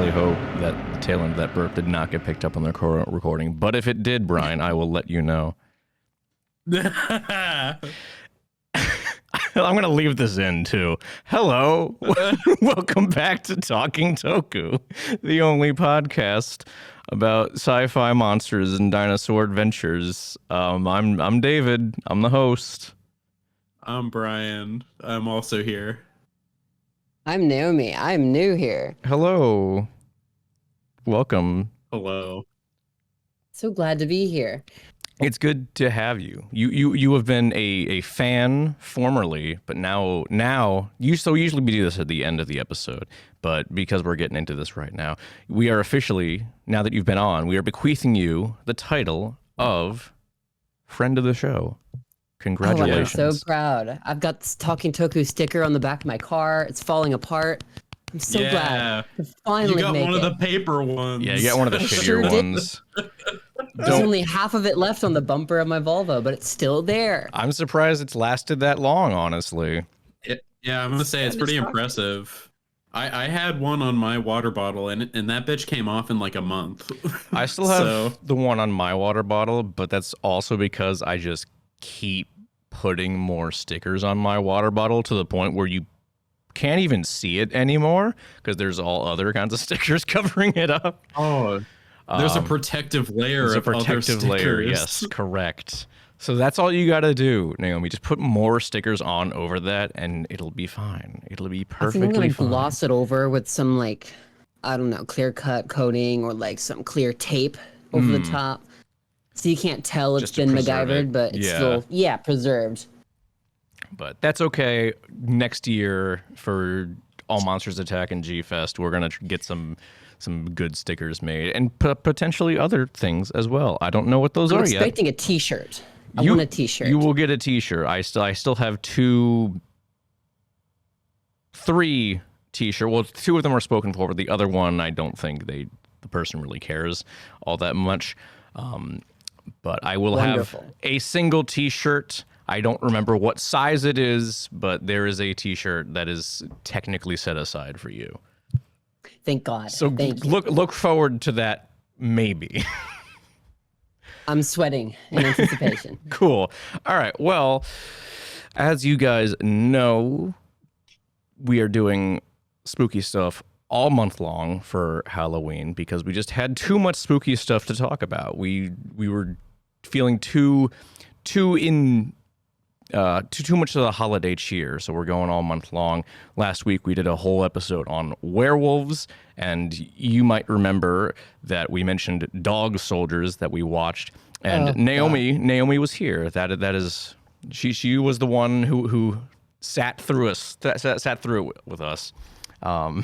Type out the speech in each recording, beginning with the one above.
really hope that the tail end of that burp did not get picked up on the recording. But if it did, Brian, I will let you know. I'm going to leave this in, too. Hello. Welcome back to Talking Toku, the only podcast about sci-fi monsters and dinosaur adventures. I'm David. I'm the host. I'm Brian. I'm also here. I'm Naomi. I'm new here. Hello. Welcome. Hello. So glad to be here. It's good to have you. You have been a fan formerly, but now you usually we do this at the end of the episode, but because we're getting into this right now, we are officially, now that you've been on, we are bequeathing you the title of friend of the show. Congratulations. Oh, I'm so proud. I've got this Talking Toku sticker on the back of my car. It's falling apart. I'm so glad to finally you got make one it. of the paper ones. Yeah, you got one of the shittier ones. There's only half of it left on the bumper of my Volvo, but it's still there. I'm surprised it's lasted that long, honestly. Yeah, I'm going to say it's pretty impressive. I had one on my water bottle, and that bitch came off in like a month. I still have the one on my water bottle, but that's also because I just keep putting more stickers on my water bottle to the point where you can't even see it anymore because there's all other kinds of stickers covering it up. Oh, there's a protective layer there's of a protective other stickers. layer, yes, correct. So that's all you got to do, Naomi. Just put more stickers on over that, and it'll be fine. It'll be perfectly fine. I think I'm gonna gloss it over with some like, I don't know, clear cut coating or like some clear tape over the top, so you can't tell it's been MacGyvered, but it's still preserved. But that's okay. Next year for All Monsters Attack and G-Fest, we're gonna get some good stickers made, and potentially other things as well. I don't know what those are yet. I'm expecting a T-shirt. I want a T-shirt. You will get a T-shirt. I still have three T-shirts. Well, two of them are spoken for, but the other one I don't think the person really cares all that much. But I will have a single T-shirt. I don't remember what size it is, but there is a T-shirt that is technically set aside for you. Thank God. So look forward to that, maybe. I'm sweating in anticipation. Cool. All right. Well, as you guys know, we are doing spooky stuff all month long for Halloween because we just had too much spooky stuff to talk about. We were feeling too much of the holiday cheer, so we're going all month long. Last week we did a whole episode on werewolves, and you might remember that we mentioned Dog Soldiers that we watched, and Naomi was here. That is she was the one who sat through it with us. I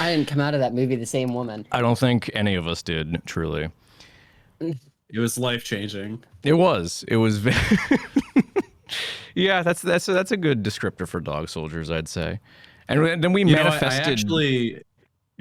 didn't come out of that movie the same woman. I don't think any of us did, truly. It was life-changing. It was very yeah, that's a good descriptor for Dog Soldiers, I'd say. And then we manifested.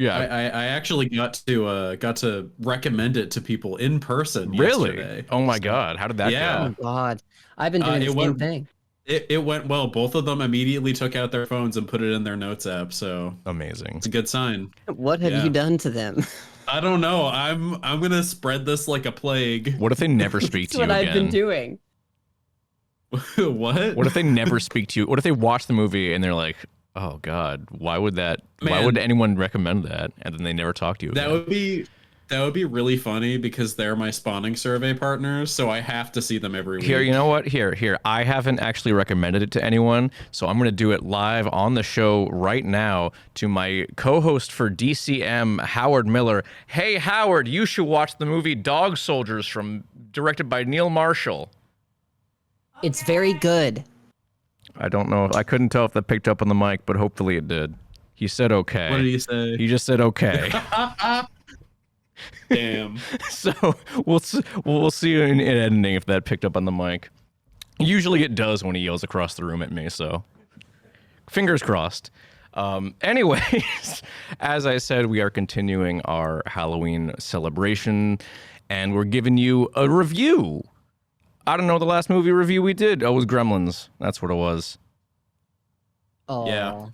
I actually got to recommend it to people in person. Really? Yesterday. Oh my God! How did that go? Oh God, I've been doing the same thing. It went well. Both of them immediately took out their phones and put it in their notes app. So amazing. It's a good sign. What have you done to them? I don't know. I'm gonna spread this like a plague. What if they never speak to you again? That's what I've been doing. What? What if they never speak to you? What if they watch the movie and they're like, "Oh God, why would anyone recommend that?" And then they never talk to you again? That would be really funny because they're my spawning survey partners, so I have to see them every week. Here, you know what? Here. I haven't actually recommended it to anyone, so I'm going to do it live on the show right now to my co-host for DCM, Howard Miller. Hey, Howard, you should watch the movie Dog Soldiers directed by Neil Marshall. It's very good. I don't know. I couldn't tell if that picked up on the mic, but hopefully it did. He said okay. What did he say? He just said okay. Damn. So we'll see in editing if that picked up on the mic. Usually it does when he yells across the room at me, so fingers crossed. Anyways, as I said, we are continuing our Halloween celebration, and we're giving you a review. I don't know the last movie review we did. Oh, it was Gremlins. That's what it was. Oh. Yeah.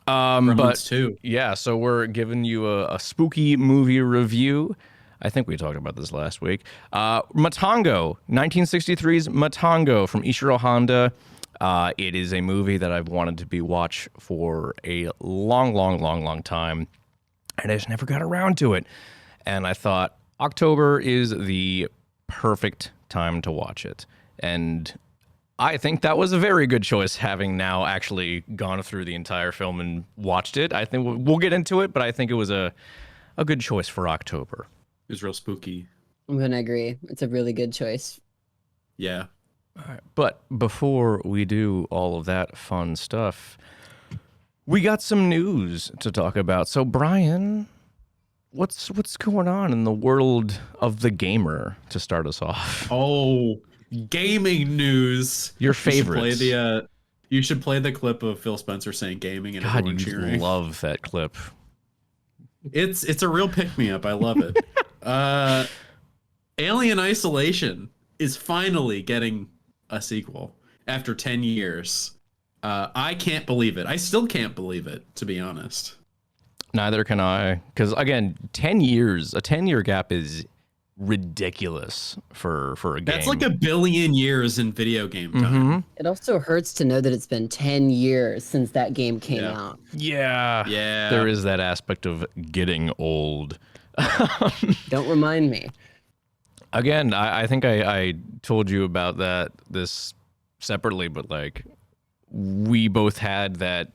Gremlins 2. Yeah, so we're giving you a spooky movie review. I think we talked about this last week. Matango, 1963's Matango from Ishiro Honda. It is a movie that I've wanted to be watched for a long time, and I just never got around to it. And I thought October is the perfect time to watch it. And I think that was a very good choice, having now actually gone through the entire film and watched it. I think we'll get into it, but I think it was a good choice for October. It was real spooky. I'm going to agree. It's a really good choice. Yeah. All right. But before we do all of that fun stuff, we got some news to talk about. So, Brian, what's going on in the world of the gamer to start us off? Oh, gaming news. Your favorites. You should play the clip of Phil Spencer saying gaming and God, everyone you cheering. love that clip. It's a real pick-me-up. I love it. Alien Isolation is finally getting a sequel after 10 years. I can't believe it. I still can't believe it, to be honest. Neither can I. Because, again, 10 years, a 10-year gap is ridiculous for a game. That's like a billion years in video game time. Mm-hmm. It also hurts to know that it's been 10 years since that game came out. Yeah. There is that aspect of getting old. Don't remind me. Again, I think I told you about this separately, but like we both had that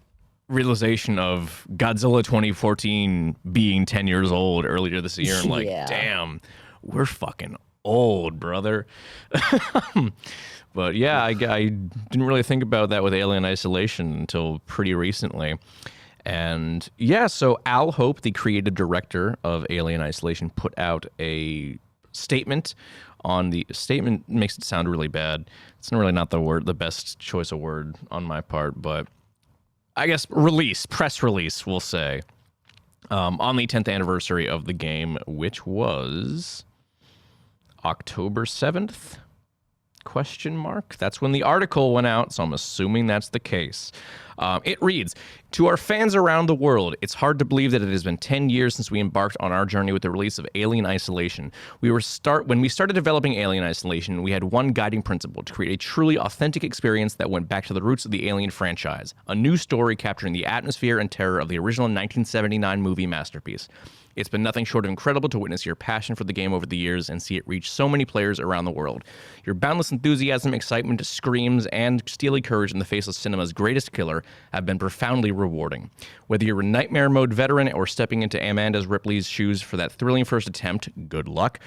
realization of Godzilla 2014 being 10 years old earlier this year, and like, damn, we're fucking old, brother. But yeah, I didn't really think about that with Alien Isolation until pretty recently. And yeah, so Al Hope, the creative director of Alien Isolation, put out a statement. On the statement makes it sound really bad. It's really not the best choice of word on my part, but I guess press release, we'll say, on the 10th anniversary of the game, which was October 7th? Question mark? That's when the article went out, so I'm assuming that's the case. It reads, "To our fans around the world, it's hard to believe that it has been 10 years since we embarked on our journey with the release of Alien Isolation. When we started developing Alien Isolation, we had one guiding principle: to create a truly authentic experience that went back to the roots of the Alien franchise. A new story capturing the atmosphere and terror of the original 1979 movie masterpiece. It's been nothing short of incredible to witness your passion for the game over the years and see it reach so many players around the world. Your boundless enthusiasm, excitement, screams, and steely courage in the face of cinema's greatest killer have been profoundly rewarding. Whether you're a Nightmare Mode veteran or stepping into Amanda's Ripley's shoes for that thrilling first attempt, good luck.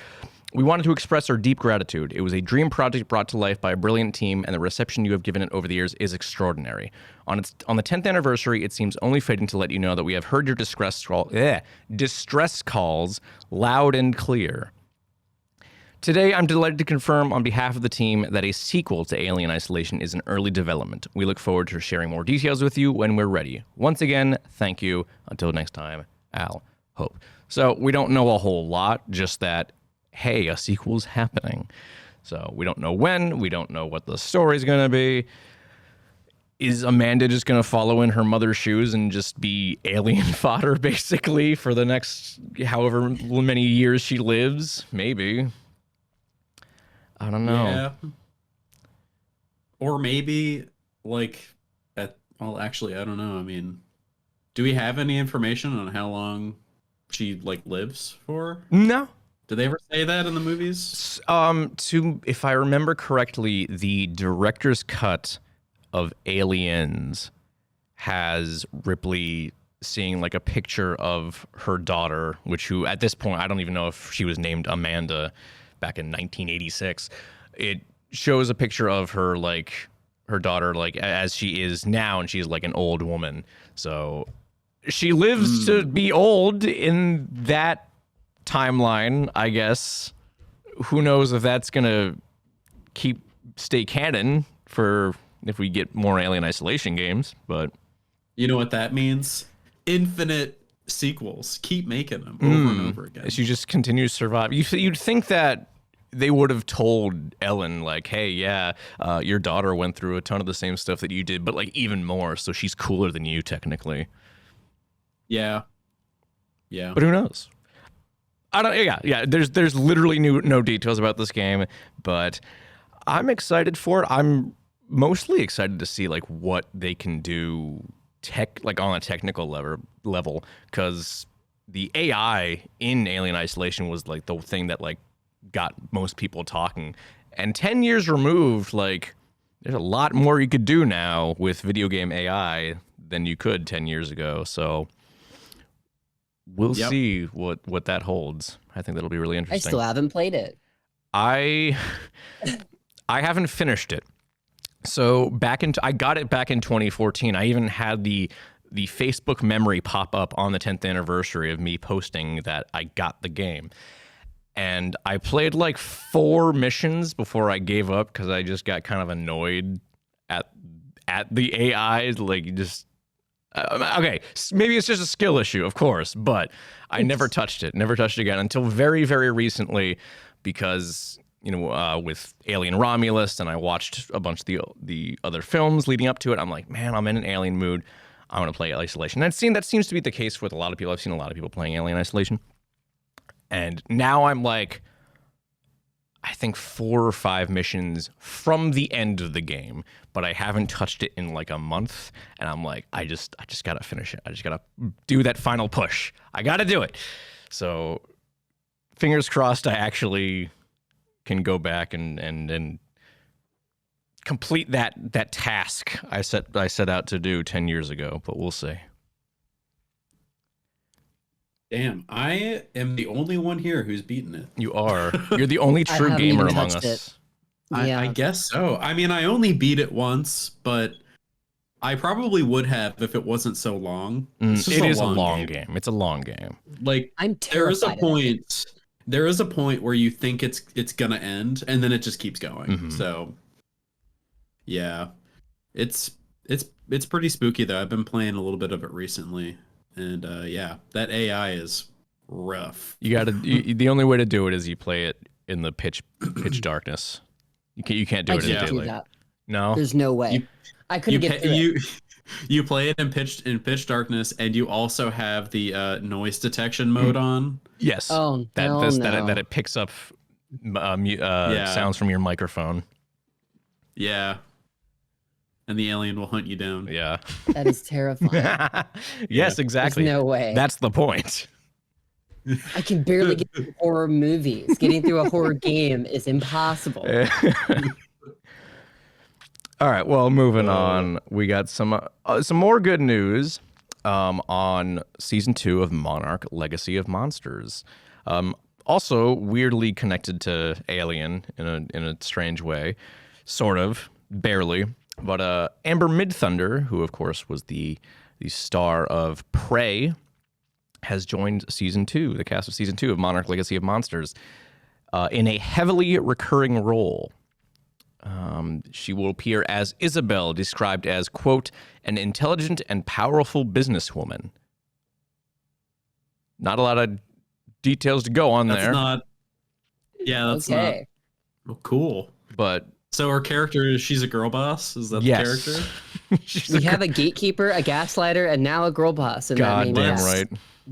We wanted to express our deep gratitude. It was a dream project brought to life by a brilliant team, and the reception you have given it over the years is extraordinary. On the 10th anniversary, it seems only fitting to let you know that we have heard your distress calls loud and clear. Today, I'm delighted to confirm on behalf of the team that a sequel to Alien Isolation is in early development. We look forward to sharing more details with you when we're ready. Once again, thank you. Until next time, Al Hope." So we don't know a whole lot, just that, hey, a sequel's happening. So we don't know when, we don't know what the story's going to be. Is Amanda just going to follow in her mother's shoes and just be alien fodder, basically, for the next however many years she lives? Maybe. I don't know. Yeah. Or maybe, like, well, actually, I don't know. I mean, do we have any information on how long she, like, lives for? No. Did they ever say that in the movies? If I remember correctly, the director's cut of Aliens has Ripley seeing like a picture of her daughter, who at this point, I don't even know if she was named Amanda back in 1986. It shows a picture of her, like her daughter, like as she is now, and she's like an old woman. So she lives to be old in that timeline, I guess. Who knows if that's gonna stay canon for if we get more Alien Isolation games, but you know what that means? Infinite sequels. Keep making them over and over again. She just continues to survive. You'd think that they would have told Ellen, like, hey, yeah, your daughter went through a ton of the same stuff that you did, but like even more, so she's cooler than you technically. Yeah. Yeah. But who knows? I don't. Yeah. There's literally no details about this game, but I'm excited for it. I'm mostly excited to see like what they can do like on a technical level, because the AI in Alien Isolation was like the thing that like got most people talking. And 10 years removed, like there's a lot more you could do now with video game AI than you could 10 years ago. So we'll see what that holds. I think that'll be really interesting. I still haven't played it. I haven't finished it. So I got it back in 2014. I even had the Facebook memory pop up on the 10th anniversary of me posting that I got the game. And I played like 4 missions before I gave up because I just got kind of annoyed at the AI. Like, just okay, maybe it's just a skill issue, of course, but I never touched it again until very, very recently, because with Alien Romulus, and I watched a bunch of the other films leading up to it. I'm like, man, I'm in an Alien mood. I want to play Isolation. That seems to be the case with a lot of people. I've seen a lot of people playing Alien Isolation. And now I'm like, I think 4 or 5 missions from the end of the game, but I haven't touched it in like a month. And I'm like, I just got to finish it. I just got to do that final push. I got to do it. So fingers crossed I actually can go back and complete that task I set out to do 10 years ago, but we'll see. Damn, I am the only one here who's beaten it. You are. You're the only true gamer among us. I guess so. I mean, I only beat it once, but I probably would have if it wasn't so long. It is a long game. It's a long game. Like, I'm terrified. There is a point where you think it's gonna end, and then it just keeps going. Mm-hmm. So, yeah, it's pretty spooky though. I've been playing a little bit of it recently. And yeah, that AI is rough. You gotta. the only way to do it is you play it in the pitch darkness. You can't do it in daylight. No, there's no way. I couldn't get through it. You play it in pitch darkness, and you also have the noise detection mode on. Yes. Oh, that it picks up sounds from your microphone. Yeah. And the alien will hunt you down. Yeah. That is terrifying. Yes, exactly. There's no way. That's the point. I can barely get through horror movies. Getting through a horror game is impossible. All right, well, moving on. We got some more good news on season 2 of Monarch: Legacy of Monsters. Also weirdly connected to Alien in a strange way, sort of, barely. But Amber Midthunder, who of course was the star of Prey, has joined the cast of season 2 of Monarch: Legacy of Monsters, in a heavily recurring role. She will appear as Isabel, described as, quote, an intelligent and powerful businesswoman. Not a lot of details to go on there. That's not cool. But so her character, she's a girl boss? Is that the character? We have a gatekeeper, a gaslighter, and now a girl boss. And God damn right.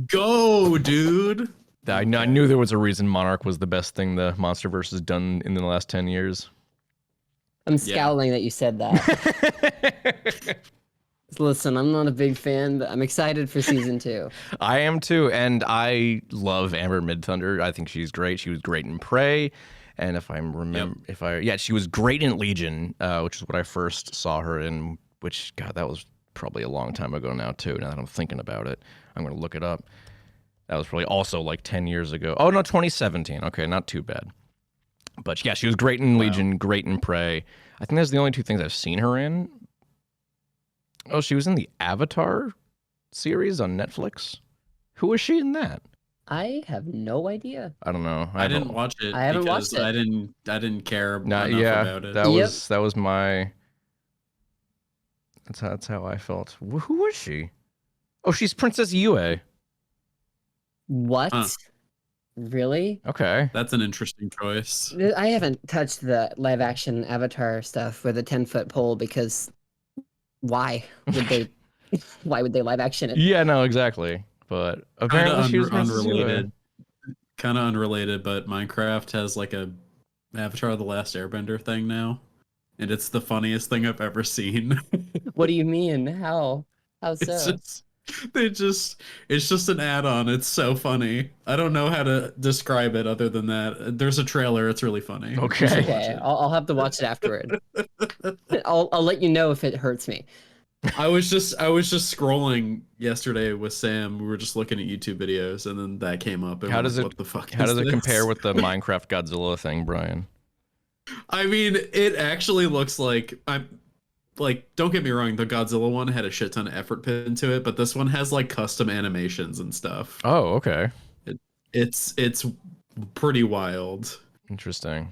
Go, dude. I knew there was a reason Monarch was the best thing the MonsterVerse has done in the last 10 years. I'm scowling that you said that. Listen, I'm not a big fan, but I'm excited for season 2. I am too, and I love Amber Midthunder. I think she's great. She was great in Prey. And if I remember, she was great in Legion, which is what I first saw her in, which, God, that was probably a long time ago now, too. Now that I'm thinking about it, I'm going to look it up. That was probably also like 10 years ago. Oh, no, 2017. Okay, not too bad. But yeah, she was great in Legion, great in Prey. I think that's the only 2 things I've seen her in. Oh, she was in the Avatar series on Netflix. Who was she in that? I have no idea. I don't know. I didn't watch it. I haven't watched it. I didn't care enough about it. That was my. That's how I felt. Who was she? Oh, she's Princess Yue. What? Really? Okay. That's an interesting choice. I haven't touched the live action Avatar stuff with a 10-foot pole because why would they Why would they live action it? Yeah, no, exactly. But apparently she was unrelated. Kind of unrelated, but Minecraft has like a Avatar: The Last Airbender thing now, and it's the funniest thing I've ever seen. What do you mean? How? How so? It's just an add-on. It's so funny. I don't know how to describe it other than that. There's a trailer. It's really funny. Okay. I'll have to watch it afterward. I'll let you know if it hurts me. I was just scrolling yesterday with Sam. We were just looking at YouTube videos, and then that came up. And how does it? What the fuck? How does it compare with the Minecraft Godzilla thing, Brian? I mean, it actually looks like don't get me wrong, the Godzilla one had a shit ton of effort put into it, but this one has like custom animations and stuff. Oh, okay. It's pretty wild. Interesting.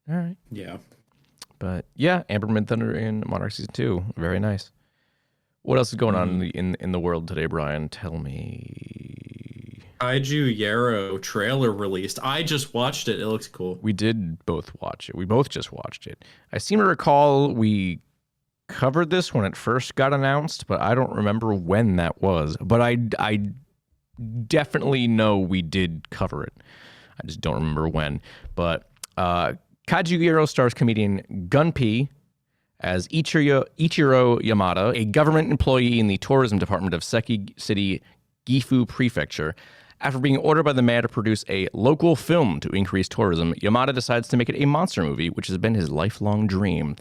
All right. Yeah. But yeah, Amber Midthunder in Monarch Season 2. Very nice. What else is going on in the world today, Brian? Tell me. Kaiju Yarrow trailer released. I just watched it. It looks cool. We did both watch it. We both just watched it. I seem to recall we covered this when it first got announced, but I don't remember when that was. But I definitely know we did cover it. I just don't remember when. But Kaiju Yarrow stars comedian Gunpei as Ichiro Yamada, a government employee in the tourism department of Seki City, Gifu Prefecture. After being ordered by the mayor to produce a local film to increase tourism, Yamada decides to make it a monster movie, which has been his lifelong dream.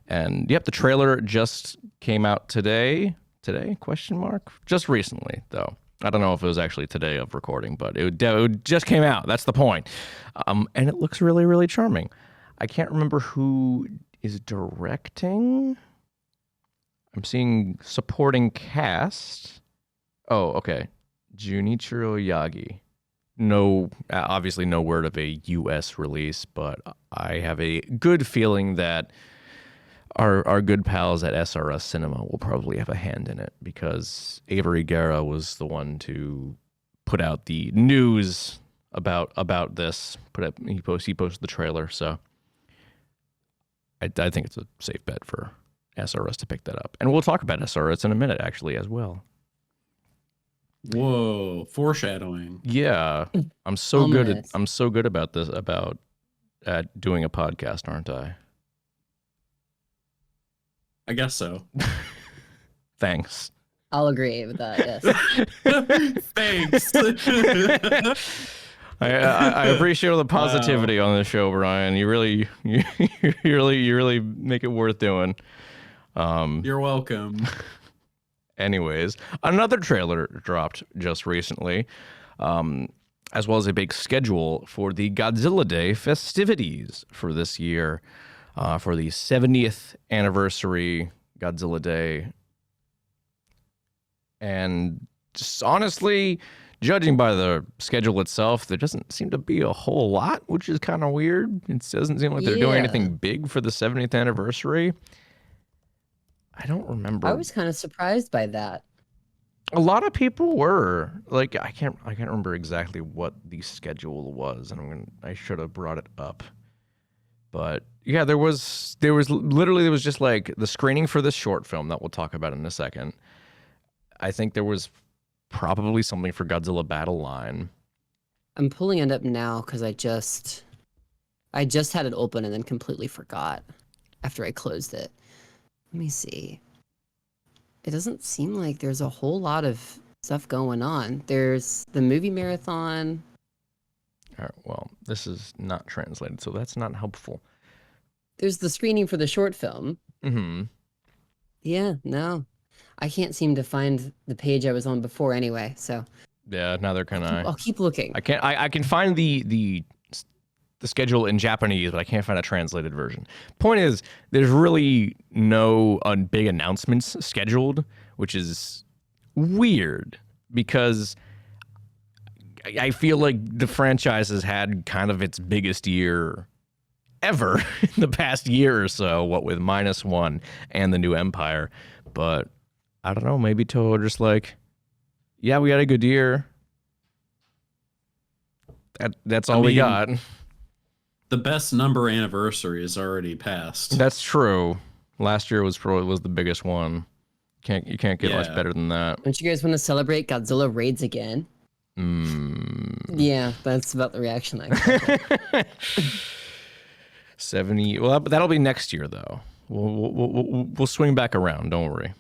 And yep, the trailer just came out today. Today? Question mark? Just recently, though. I don't know if it was actually today of recording, but it just came out. That's the point. And it looks really, really charming. I can't remember who is directing. I'm seeing supporting cast. Oh, okay. Junichiro Yagi. No, obviously no word of a U.S. release, but I have a good feeling that our good pals at SRS Cinema will probably have a hand in it, because Avery Guerra was the one to put out the news about this. He posted the trailer, so I think it's a safe bet for SRS to pick that up. And we'll talk about SRS in a minute, actually, as well. Whoa, foreshadowing. Yeah. I'm so good about this, at doing a podcast, aren't I? I guess so. Thanks. I'll agree with that, yes. Thanks. I appreciate all the positivity on this show, Brian. You really make it worth doing. You're welcome. Anyways, another trailer dropped just recently, as well as a big schedule for the Godzilla Day festivities for this year, for the 70th anniversary Godzilla Day. And just honestly, judging by the schedule itself, there doesn't seem to be a whole lot, which is kind of weird. It doesn't seem like they're doing anything big for the 70th anniversary. I don't remember. I was kind of surprised by that. A lot of people were like, I can't remember exactly what the schedule was, and I should have brought it up. But yeah, there was just like the screening for this short film that we'll talk about in a second. I think there was probably something for Godzilla Battle Line. I'm pulling it up now because I just had it open and then completely forgot after I closed it. Let me see. It doesn't seem like there's a whole lot of stuff going on. There's the movie marathon. All right, well, this is not translated, so that's not helpful. There's the screening for the short film. Mm-hmm. Yeah, no. I can't seem to find the page I was on before anyway, so. Yeah, neither can I. I'll keep looking. I can find the schedule in Japanese, but I can't find a translated version. Point is, there's really no big announcements scheduled, which is weird because I feel like the franchise has had kind of its biggest year ever in the past year or so, what with -1 and the New Empire. But I don't know, maybe Toho are just like, yeah, we had a good year. That's all we got. The best number anniversary is already passed. That's true. Last year was the biggest one. You can't get much better than that. Don't you guys want to celebrate Godzilla raids again? Yeah, that's about the reaction I got. 70. Well, that'll be next year though. We'll swing back around. Don't worry.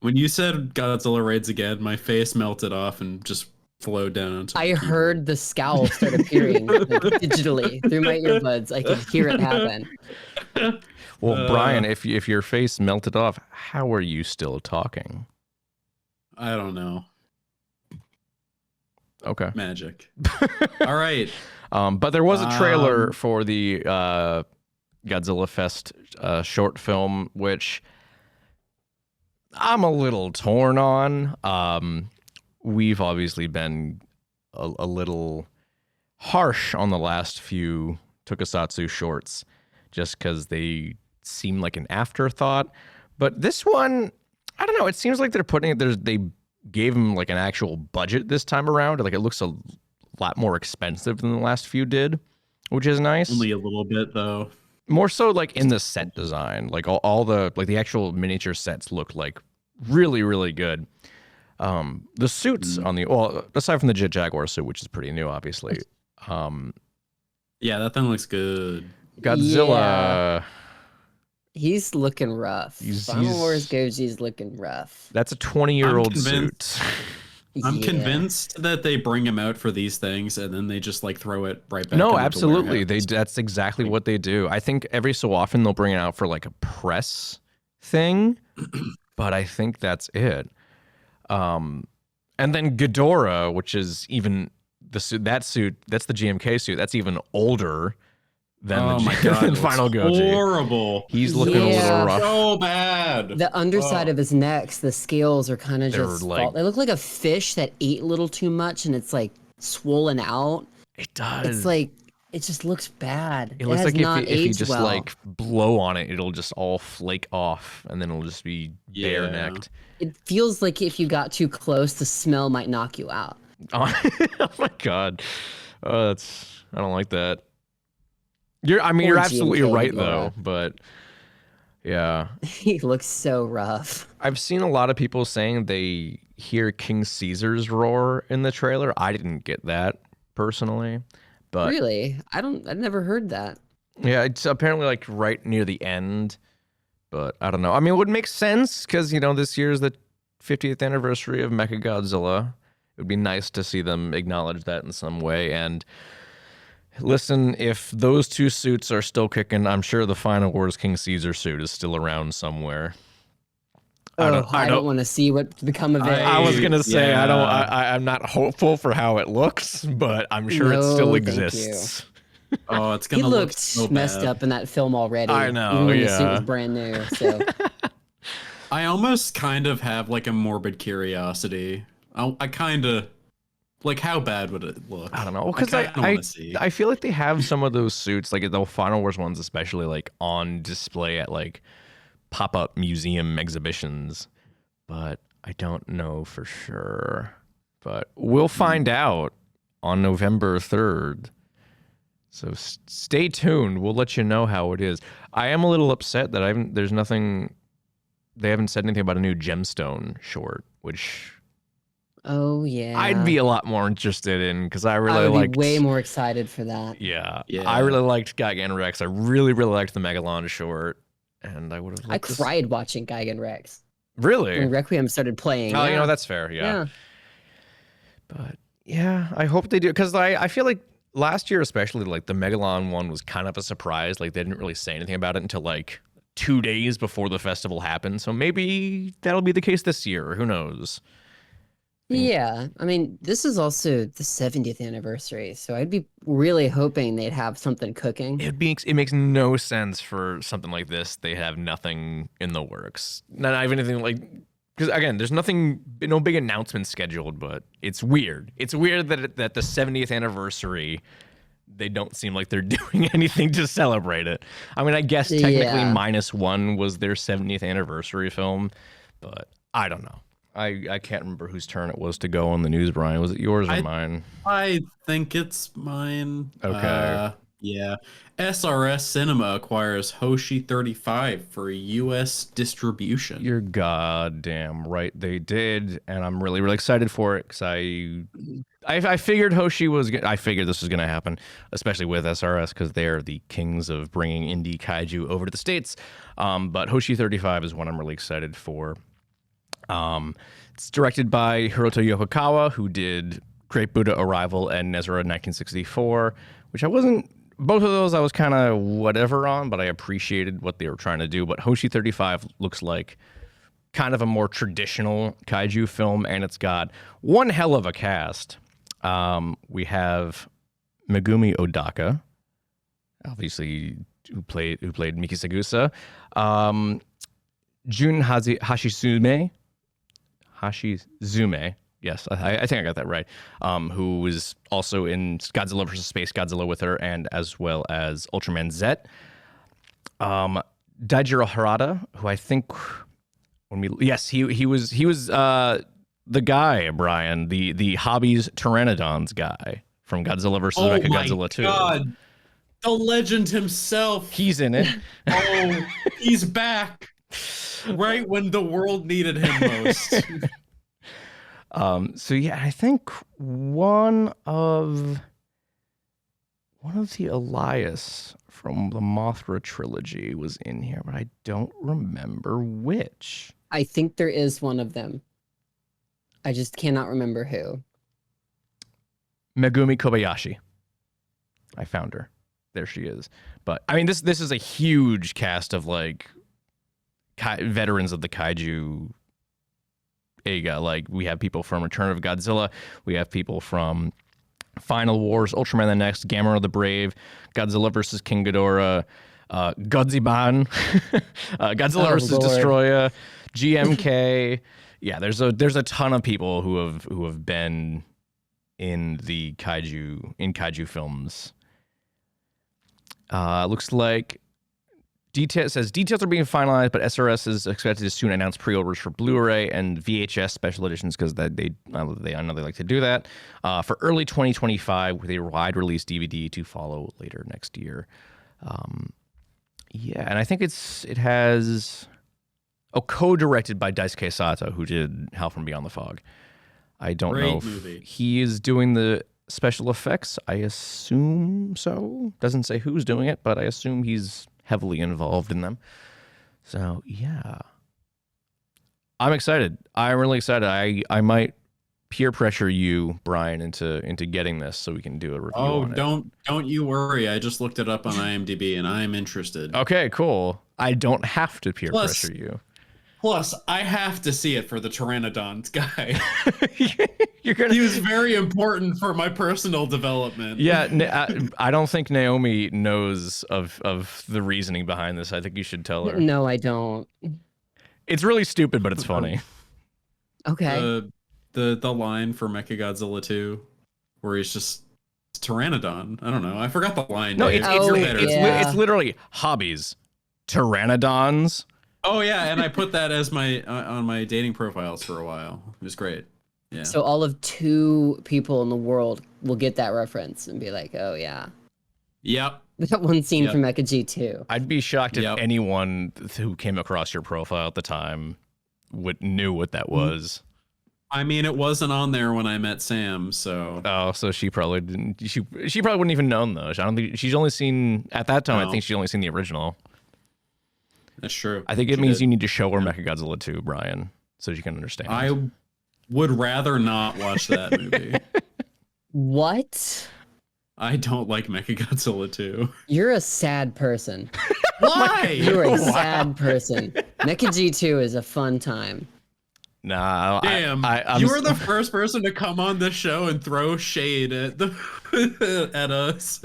When you said Godzilla raids again, my face melted off and just flowed down onto I heard the scowl start appearing digitally through my earbuds. I could hear it happen. Well, Brian, if your face melted off, how are you still talking? I don't know. Okay. Magic. All right. But there was a trailer for the Godzilla Fest short film, which I'm a little torn on. We've obviously been a little harsh on the last few Tokusatsu shorts just because they seem like an afterthought. But this one, I don't know. It seems like they're they gave him like an actual budget this time around. Like it looks a lot more expensive than the last few did, which is nice. Only a little bit though. More so like in the set design, like all the like the actual miniature sets look like really, really good. The suits on aside from the Jet Jaguar suit, which is pretty new, obviously. Yeah, that thing looks good. Godzilla. Yeah. He's looking rough. Final Wars Goji's looking rough. That's a 20-year-old suit. I'm convinced that they bring him out for these things and then they just like throw it right back. No, absolutely. That's exactly what they do. I think every so often they'll bring it out for like a press thing, but I think that's it. And then Ghidorah, which is even that's the GMK suit. That's even older than the final Goji. Horrible. He's looking a little rough. So bad. The underside of his necks, the scales are kind of just they look like a fish that ate a little too much and it's like swollen out. It does. It's like it just looks bad. It looks like if you just like blow on it, it'll just all flake off and then it'll just be bare necked. It feels like if you got too close, the smell might knock you out. Oh my god. I don't like that. You're absolutely right though, but yeah. He looks so rough. I've seen a lot of people saying they hear King Caesar's roar in the trailer. I didn't get that personally, but really, I've never heard that. Yeah, it's apparently like right near the end, but I don't know. I mean, it would make sense because this year is the 50th anniversary of Mechagodzilla. It would be nice to see them acknowledge that in some way. And listen, if those two suits are still kicking, I'm sure the Final Wars King Caesar suit is still around somewhere. I don't want to see what become of it. I was gonna say I'm not hopeful for how it looks, but I'm sure it still exists. Oh, it's gonna look so so messed up in that film already. I know. Even when the suit was brand new. So I almost kind of have like a morbid curiosity. I kind of like, how bad would it look? I don't know, because I feel like they have some of those suits, like the Final Wars ones, especially like on display at like pop-up museum exhibitions, but I don't know for sure. But we'll find out on November 3rd. So stay tuned. We'll let you know how it is. I am a little upset that they haven't said anything about a new Gemstone short, which I'd be a lot more interested in because I would be way more excited for that. Yeah. I really liked Gigan Rex. I really, really liked the Megalon short, and I would have. I cried watching Gigan Rex. Really? When Requiem started playing. Oh, that's fair. Yeah. But yeah, I hope they do because I feel like last year, especially like the Megalon one was kind of a surprise. Like they didn't really say anything about it until like 2 days before the festival happened. So maybe that'll be the case this year. Who knows? Yeah, I mean, this is also the 70th anniversary, so I'd be really hoping they'd have something cooking. It makes no sense for something like this. They have nothing in the works. Not even anything like, because again, there's no big announcement scheduled, but it's weird. It's weird that the 70th anniversary, they don't seem like they're doing anything to celebrate it. I mean, I guess technically -1 was their 70th anniversary film, but I don't know. I can't remember whose turn it was to go on the news, Brian. Was it yours or mine? I think it's mine. Okay. Yeah. SRS Cinema acquires Hoshi 35 for U.S. distribution. You're goddamn right they did, and I'm really really excited for it because I figured I figured this was gonna happen, especially with SRS because they're the kings of bringing indie kaiju over to the States. But Hoshi 35 is one I'm really excited for. It's directed by Hiroto Yokokawa, who did Great Buddha Arrival and Nezura 1964, which I wasn't. Both of those I was kind of whatever on, but I appreciated what they were trying to do. But Hoshi 35 looks like kind of a more traditional kaiju film, and it's got one hell of a cast. We have Megumi Odaka, obviously who played Miki Sagusa, Jun Hashizume. Yes, I think I got that right. Who was also in Godzilla vs. Space Godzilla with her, and as well as Ultraman Z. Daijiro Harada, who I think he was the guy, Brian, the Hobbies Pteranodons guy from Godzilla vs. Mechagodzilla 2. God, the legend himself. He's in it. Oh, he's back. Right when the world needed him most. So yeah, I think one of the Elias from the Mothra trilogy was in here, but I don't remember which. I think there is one of them. I just cannot remember who. Megumi Kobayashi. I found her. There she is. But I mean, this is a huge cast of like veterans of the kaiju. Like we have people from Return of Godzilla, we have people from Final Wars, Ultraman the Next, Gamera the Brave, Godzilla vs. King Ghidorah, Godziban, Godzilla vs. Destroyer, GMK. Yeah, there's a ton of people who have been in the kaiju films. Looks like details are being finalized, but SRS is expected to soon announce pre-orders for Blu-ray and VHS special editions because I know they like to do that for early 2025 with a wide release DVD to follow later next year. And I think it has co-directed by Daisuke Sato, who did Hell from Beyond the Fog. I don't know if movie. He is doing the special effects. I assume so. Doesn't say who's doing it, but I assume he's heavily involved in them. So yeah, I'm excited. I'm really excited. I might peer pressure you, Brian, into getting this so we can do a review. Oh, on it. Don't you worry. I just looked it up on IMDb and I'm interested. Okay, cool. I don't have to peer pressure you. Plus, I have to see it for the Pteranodons guy. He was very important for my personal development. Yeah, I don't think Naomi knows of the reasoning behind this. I think you should tell her. No, I don't. It's really stupid, but it's funny. Okay. The line for Mechagodzilla 2, where he's just Pteranodon. I don't know. I forgot the line. No, Dave. it's literally hobbies, Pteranodons. Oh yeah, and I put that as my on my dating profiles for a while. It was great. Yeah. So all of 2 people in the world will get that reference and be like, "Oh yeah." Yep. That one scene from Mecha G2. I'd be shocked if anyone who came across your profile at the time knew what that was. I mean, it wasn't on there when I met Sam, so. Oh, so she probably didn't. She probably wouldn't even known though. I don't think she's only seen at that time. No. I think she's only seen the original. That's true. I think it means you need to show her Mechagodzilla 2, Brian, so she can understand. I would rather not watch that movie. What? I don't like Mechagodzilla 2. You're a sad person. Why? You're a sad person. Mecha G2 is a fun time. Nah, damn! You were the first person to come on this show and throw shade at us.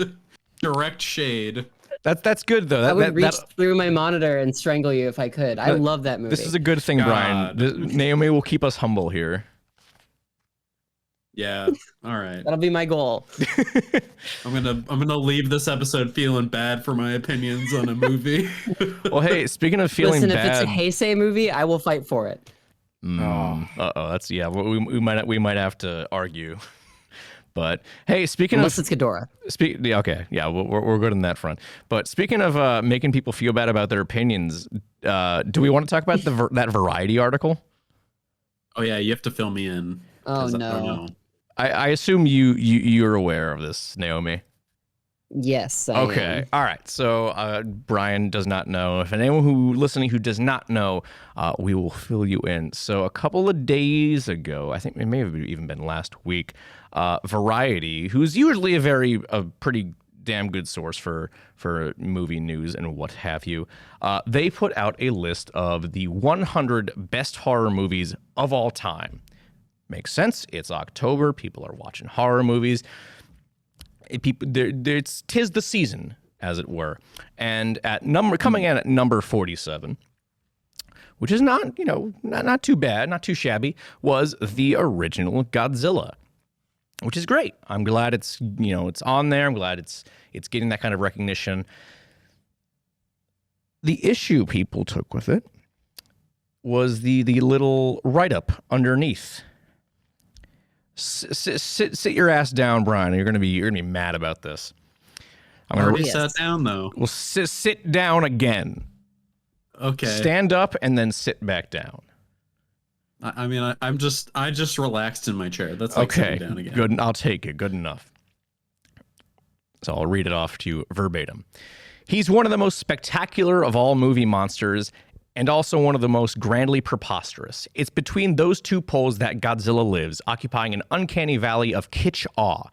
Direct shade. That's good though. I would reach through my monitor and strangle you if I could. I love that movie. This is a good thing, Brian. Naomi will keep us humble here. Yeah. All right. That'll be my goal. I'm gonna leave this episode feeling bad for my opinions on a movie. Well, hey, speaking of feeling bad, if it's a Heisei movie, I will fight for it. We might have to argue. But hey, speaking Unless of it's Ghidorah. we're good on that front. But speaking of making people feel bad about their opinions, do we want to talk about that Variety article? Oh yeah, you have to fill me in. Oh, 'cause I no. don't know. I assume you're aware of this, Naomi. Yes, I Okay. am. All right. So Brian does not know. If anyone listening who does not know, we will fill you in. So a couple of days ago, I think it may have even been last week, Variety, who's usually a pretty damn good source for movie news and what have you, they put out a list of the 100 best horror movies of all time. Makes sense. It's October. People are watching horror movies. It's 'tis the season, as it were. And coming in at number 47, which is not too bad, not too shabby, was the original Godzilla, which is great. I'm glad it's on there. I'm glad it's getting that kind of recognition. The issue people took with it was the little write-up underneath. Sit your ass down, Brian. You're gonna be mad about this. I'm already sat down though. Well, sit down again. Okay. Stand up and then sit back down. I mean, I just relaxed in my chair. That's like sitting down again. Good. I'll take it. Good enough. So I'll read it off to you verbatim. He's one of the most spectacular of all movie monsters, and also one of the most grandly preposterous. It's between those two poles that Godzilla lives, occupying an uncanny valley of kitsch awe.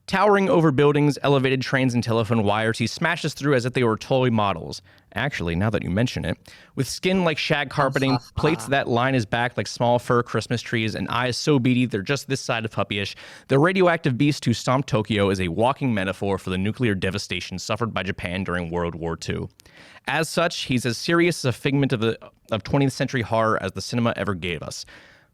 Towering over buildings, elevated trains, and telephone wires, he smashes through as if they were toy models. Actually, now that you mention it, with skin like shag carpeting, plates that line his back like small fur Christmas trees, and eyes so beady they're just this side of puppyish, the radioactive beast who stomped Tokyo is a walking metaphor for the nuclear devastation suffered by Japan during World War II. As such, he's as serious as a figment of 20th century horror as the cinema ever gave us.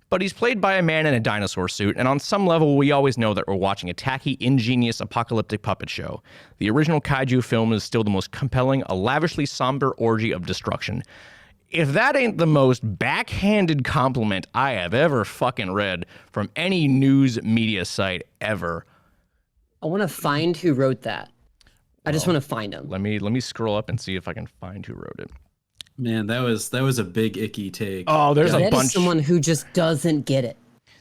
But he's played by a man in a dinosaur suit, and on some level, we always know that we're watching a tacky, ingenious, apocalyptic puppet show. The original kaiju film is still the most compelling, a lavishly somber orgy of destruction. If that ain't the most backhanded compliment I have ever fucking read from any news media site ever. I want to find who wrote that. I just want to find him. Let me scroll up and see if I can find who wrote it. Man, that was a big icky take. Oh, there's a That bunch. is someone who just doesn't get it.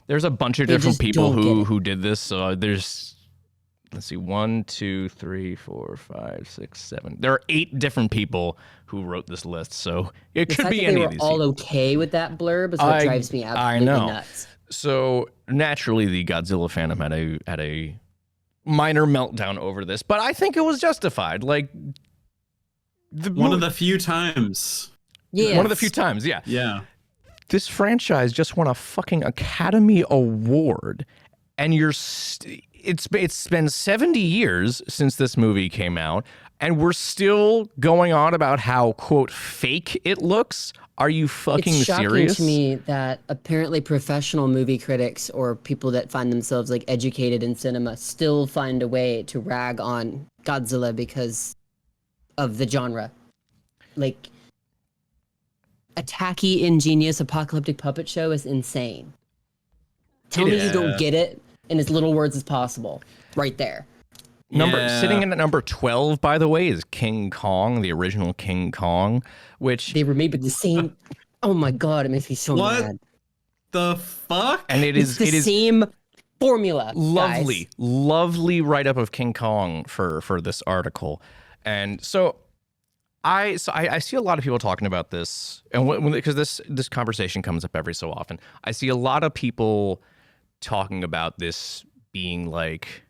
There's a bunch of They different just people don't get it. who did this. There's, let's see, 1, 2, 3, 4, 5, 6, 7. There are 8 different people who wrote this list, so it The could fact be that any they of were these. all okay with that blurb is what drives me absolutely nuts. So naturally, the Godzilla fandom had a minor meltdown over this, but I think it was justified. Like One of the few times. Yeah. One of the few times, yeah. Yeah. This franchise just won a fucking Academy Award, and it's been 70 years since this movie came out, and we're still going on about how, quote, fake it looks. Are you fucking It's shocking serious? to me that apparently professional movie critics or people that find themselves like educated in cinema still find a way to rag on Godzilla because of the genre. Like, a tacky, ingenious, apocalyptic puppet show is insane. Tell me you don't get it in as little words as possible. Right there. Sitting in at number 12, by the way, is King Kong, the original King Kong, which They were made with the same. Oh my god, it makes me so What? mad. The fuck? and It's the same formula. lovely, guys. lovely write up of King Kong for this article, and so I see a lot of people talking about this, and because this conversation comes up every so often, I see a lot of people talking about this being like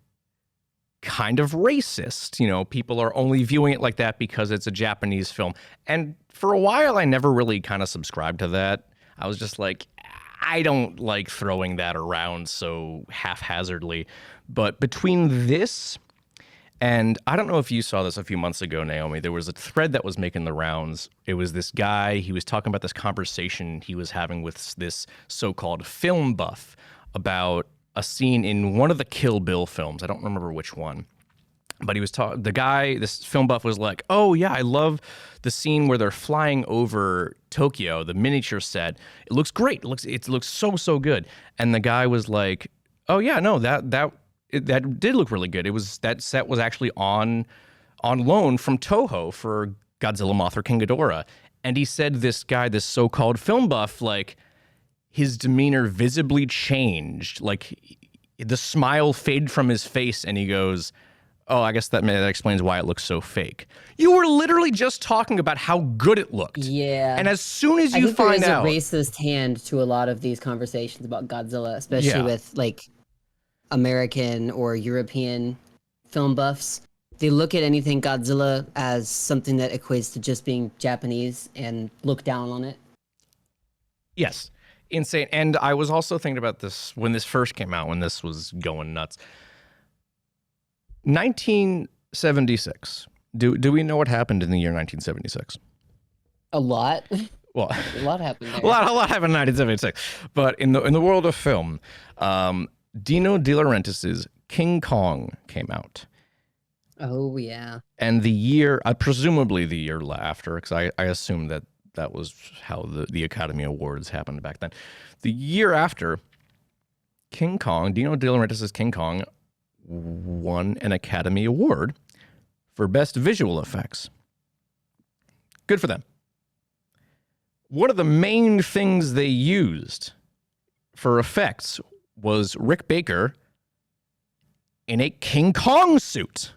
kind of racist. You know, people are only viewing it like that because it's a Japanese film, and for a while I never really kind of subscribed to that. I was just like, I don't like throwing that around so haphazardly. But between this and I don't know if you saw this a few months ago, Naomi, there was a thread that was making the rounds. It was this guy, he was talking about this conversation he was having with this so-called film buff about a scene in one of the Kill Bill films. I don't remember which one. But he was talking, this film buff was like, oh yeah, I love the scene where they're flying over Tokyo, the miniature set. It looks great. It looks so good. And the guy was like, oh yeah, no, that that did look really good. It was that set was actually on loan from Toho for Godzilla Mothra King Ghidorah. And he said this guy, this so-called film buff, like his demeanor visibly changed. Like the smile faded from his face and he goes, oh, I guess that explains why it looks so fake. You were literally just talking about how good it looked. Yeah. And as soon as you I think find there out, is a racist hand to a lot of these conversations about Godzilla, especially with like American or European film buffs. They look at anything Godzilla as something that equates to just being Japanese and look down on it. yes, insane. And I was also thinking about this when this first came out, when this was going nuts. 1976. Do we know what happened in the year 1976? A lot. Well, A lot happened there. a lot happened in 1976. But in the world of film, Dino De Laurentiis's King Kong came out. Oh, yeah. And the year, presumably the year after, because I assume that was how the Academy Awards happened back then. The year after, King Kong, Dino De Laurentiis's King Kong, won an Academy Award for Best Visual Effects. Good for them. One of the main things they used for effects was Rick Baker in a King Kong suit.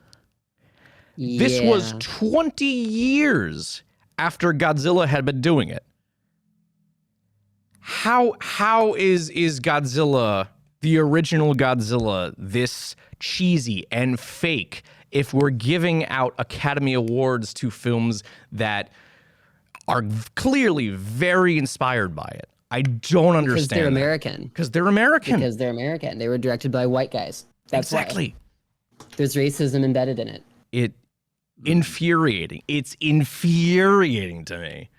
This was 20 years after Godzilla had been doing it. How is Godzilla, the original Godzilla, this cheesy and fake if we're giving out Academy Awards to films that are clearly very inspired by it? I don't understand. Because they're American. Because they're American. Because they're American. They were directed by white guys. That's exactly. Why. There's racism embedded in it. Infuriating. It's infuriating to me.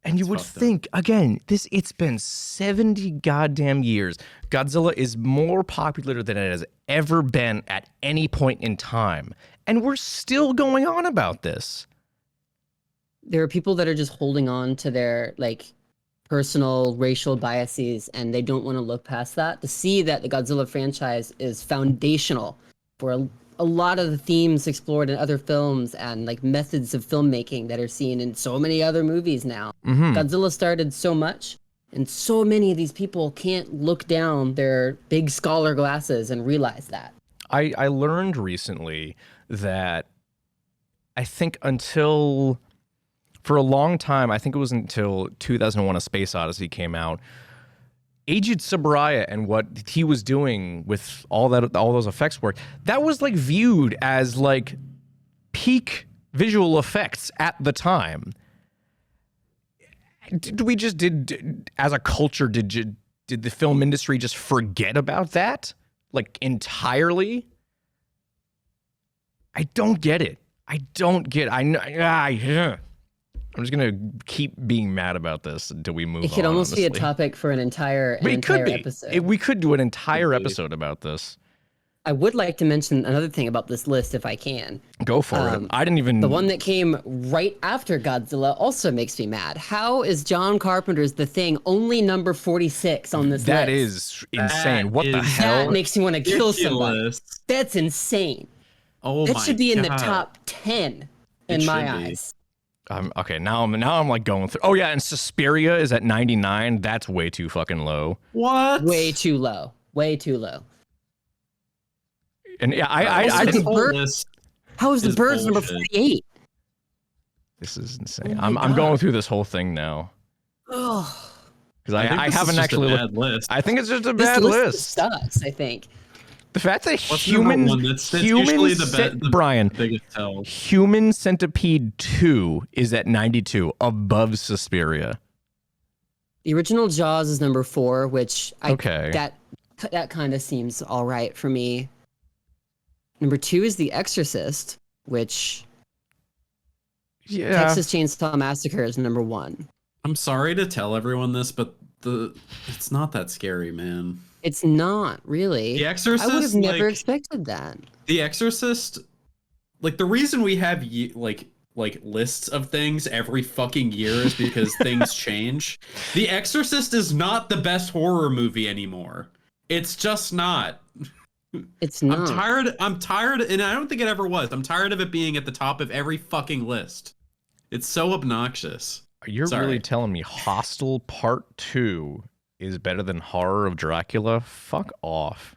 And you would think, again, it's been 70 goddamn years. Godzilla is more popular than it has ever been at any point in time. And we're still going on about this. There are people that are just holding on to their like personal racial biases, and they don't want to look past that to see that the Godzilla franchise is foundational for a lot of the themes explored in other films and like methods of filmmaking that are seen in so many other movies now. Mm-hmm. Godzilla started so much, and so many of these people can't look down their big scholar glasses and realize that. I learned recently that I think for a long time, I think it was until 2001 A Space Odyssey came out, Eiji Tsuburaya and what he was doing with all those effects work, that was like viewed as like peak visual effects at the time. As a culture, did the film industry just forget about that like entirely? I don't get it. I'm just gonna keep being mad about this until we move on. It could almost honestly. be a topic for an entire episode. We could do an entire episode about this. I would like to mention another thing about this list if I can. Go for it. I didn't even. The one that came right after Godzilla also makes me mad. How is John Carpenter's The Thing only number 46 on this list? That is insane. What the hell? That makes me want to kill somebody. Ridiculous. That's insane. Oh That my should be in the God. top 10 in It my should be. eyes. Okay, now I'm like going through. Oh yeah, and Suspiria is at 99. That's way too fucking low. What? Way too low. Way too low. And yeah, I This just. whole Bird- list How is the is Birds number bullshit. 48? This is insane. Oh my I'm going God. through this whole thing now Oh, because think I this is haven't just actually a looked. bad list. I think it's just a this bad list sucks, I think. The fact that What's number one? That's usually the biggest tell. Human Centipede 2 is at 92, above Suspiria. The original Jaws is number 4, which Okay. that kind of seems all right for me. Number 2 is The Exorcist, which Yeah. Texas Chainsaw Massacre is number 1. I'm sorry to tell everyone this, but it's not that scary, man. It's not really. The Exorcist, I would have never like, expected that. The Exorcist, like the reason we have like lists of things every fucking year is because things change. The Exorcist is not the best horror movie anymore. It's just not. It's not. I'm tired, and I don't think it ever was. I'm tired of it being at the top of every fucking list. It's so obnoxious. You're Sorry. really telling me Hostel Part 2 is better than Horror of Dracula? Fuck off.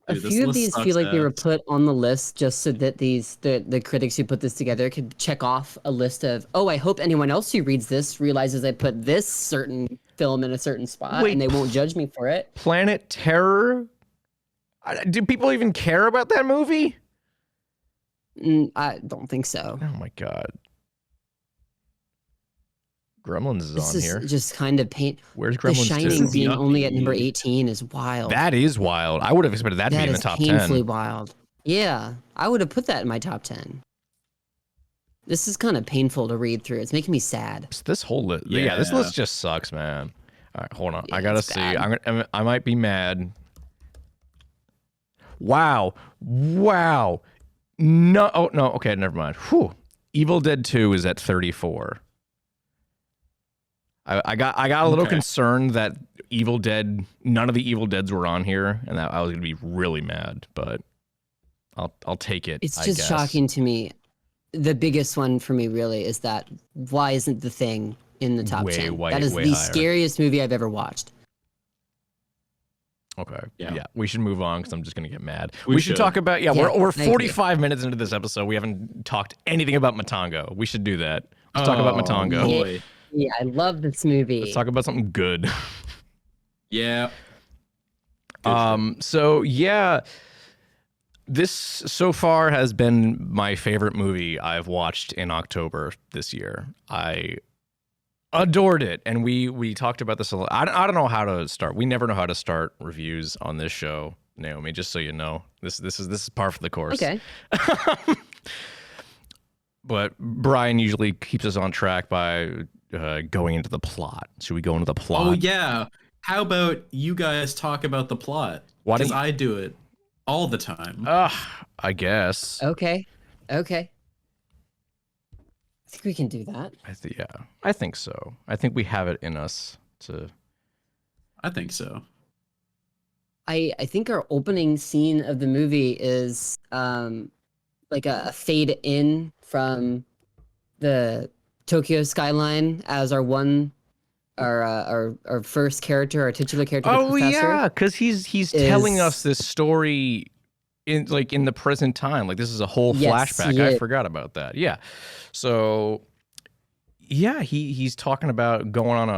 A Dude, this few of list these sucks feel like they were ass. put on the list just so that the critics who put this together could check off a list of, oh, I hope anyone else who reads this realizes I put this certain film in a certain spot Wait, and they won't judge me for it. Planet Terror? Do people even care about that movie? I don't think so. Oh my god. Gremlins is This on is here. just kind of paint. Where's The Gremlins Shining 2? being only at yucky. number 18 is wild. That is wild. I would have expected that to be That in the is top painfully 10. wild. Yeah, I would have put that in my top 10. This is kind of painful to read through. It's making me sad. This whole list, yeah, this Yeah. list just sucks, man. All right, hold on. Yeah, I gotta it's see. bad. I might be mad. Wow. No. Oh no. Okay, never mind. Whew. Evil Dead 2 is at 34. I got a little Okay. concerned that none of the Evil Deads were on here, and that I was gonna be really mad. But I'll take it. It's I just guess. shocking to me. The biggest one for me really is that why isn't The Thing in the top 10? That is way the higher. scariest movie I've ever watched. Okay. Yeah. Yeah. We should move on because I'm just gonna get mad. We We should should. talk about. Yeah. Yeah, We're I agree. 45 minutes into this episode. We haven't talked anything about Matango. We should do that. Let's talk about Matango. Boy. Yeah, I love this movie. Let's talk about something good. Yeah. Good shit. So yeah, this so far has been my favorite movie I've watched in October this year. I adored it, and we talked about this a lot. I don't know how to start. We never know how to start reviews on this show, Naomi. Just so you know, this is par for the course. Okay. But Brian usually keeps us on track by going into the plot. Should we go into the plot? Oh yeah. How about you guys talk about the plot? Why Because don't I do it all the time. I guess. Okay. I think we can do that. I think so. I think we have it in us to. I think so. I think our opening scene of the movie is like a fade in from the Tokyo skyline as our first character, our titular character, the Oh professor. yeah, because he's telling us this story in the present time. Like this is a whole Yes, flashback. yeah. I forgot about that. Yeah. So yeah, he's talking about going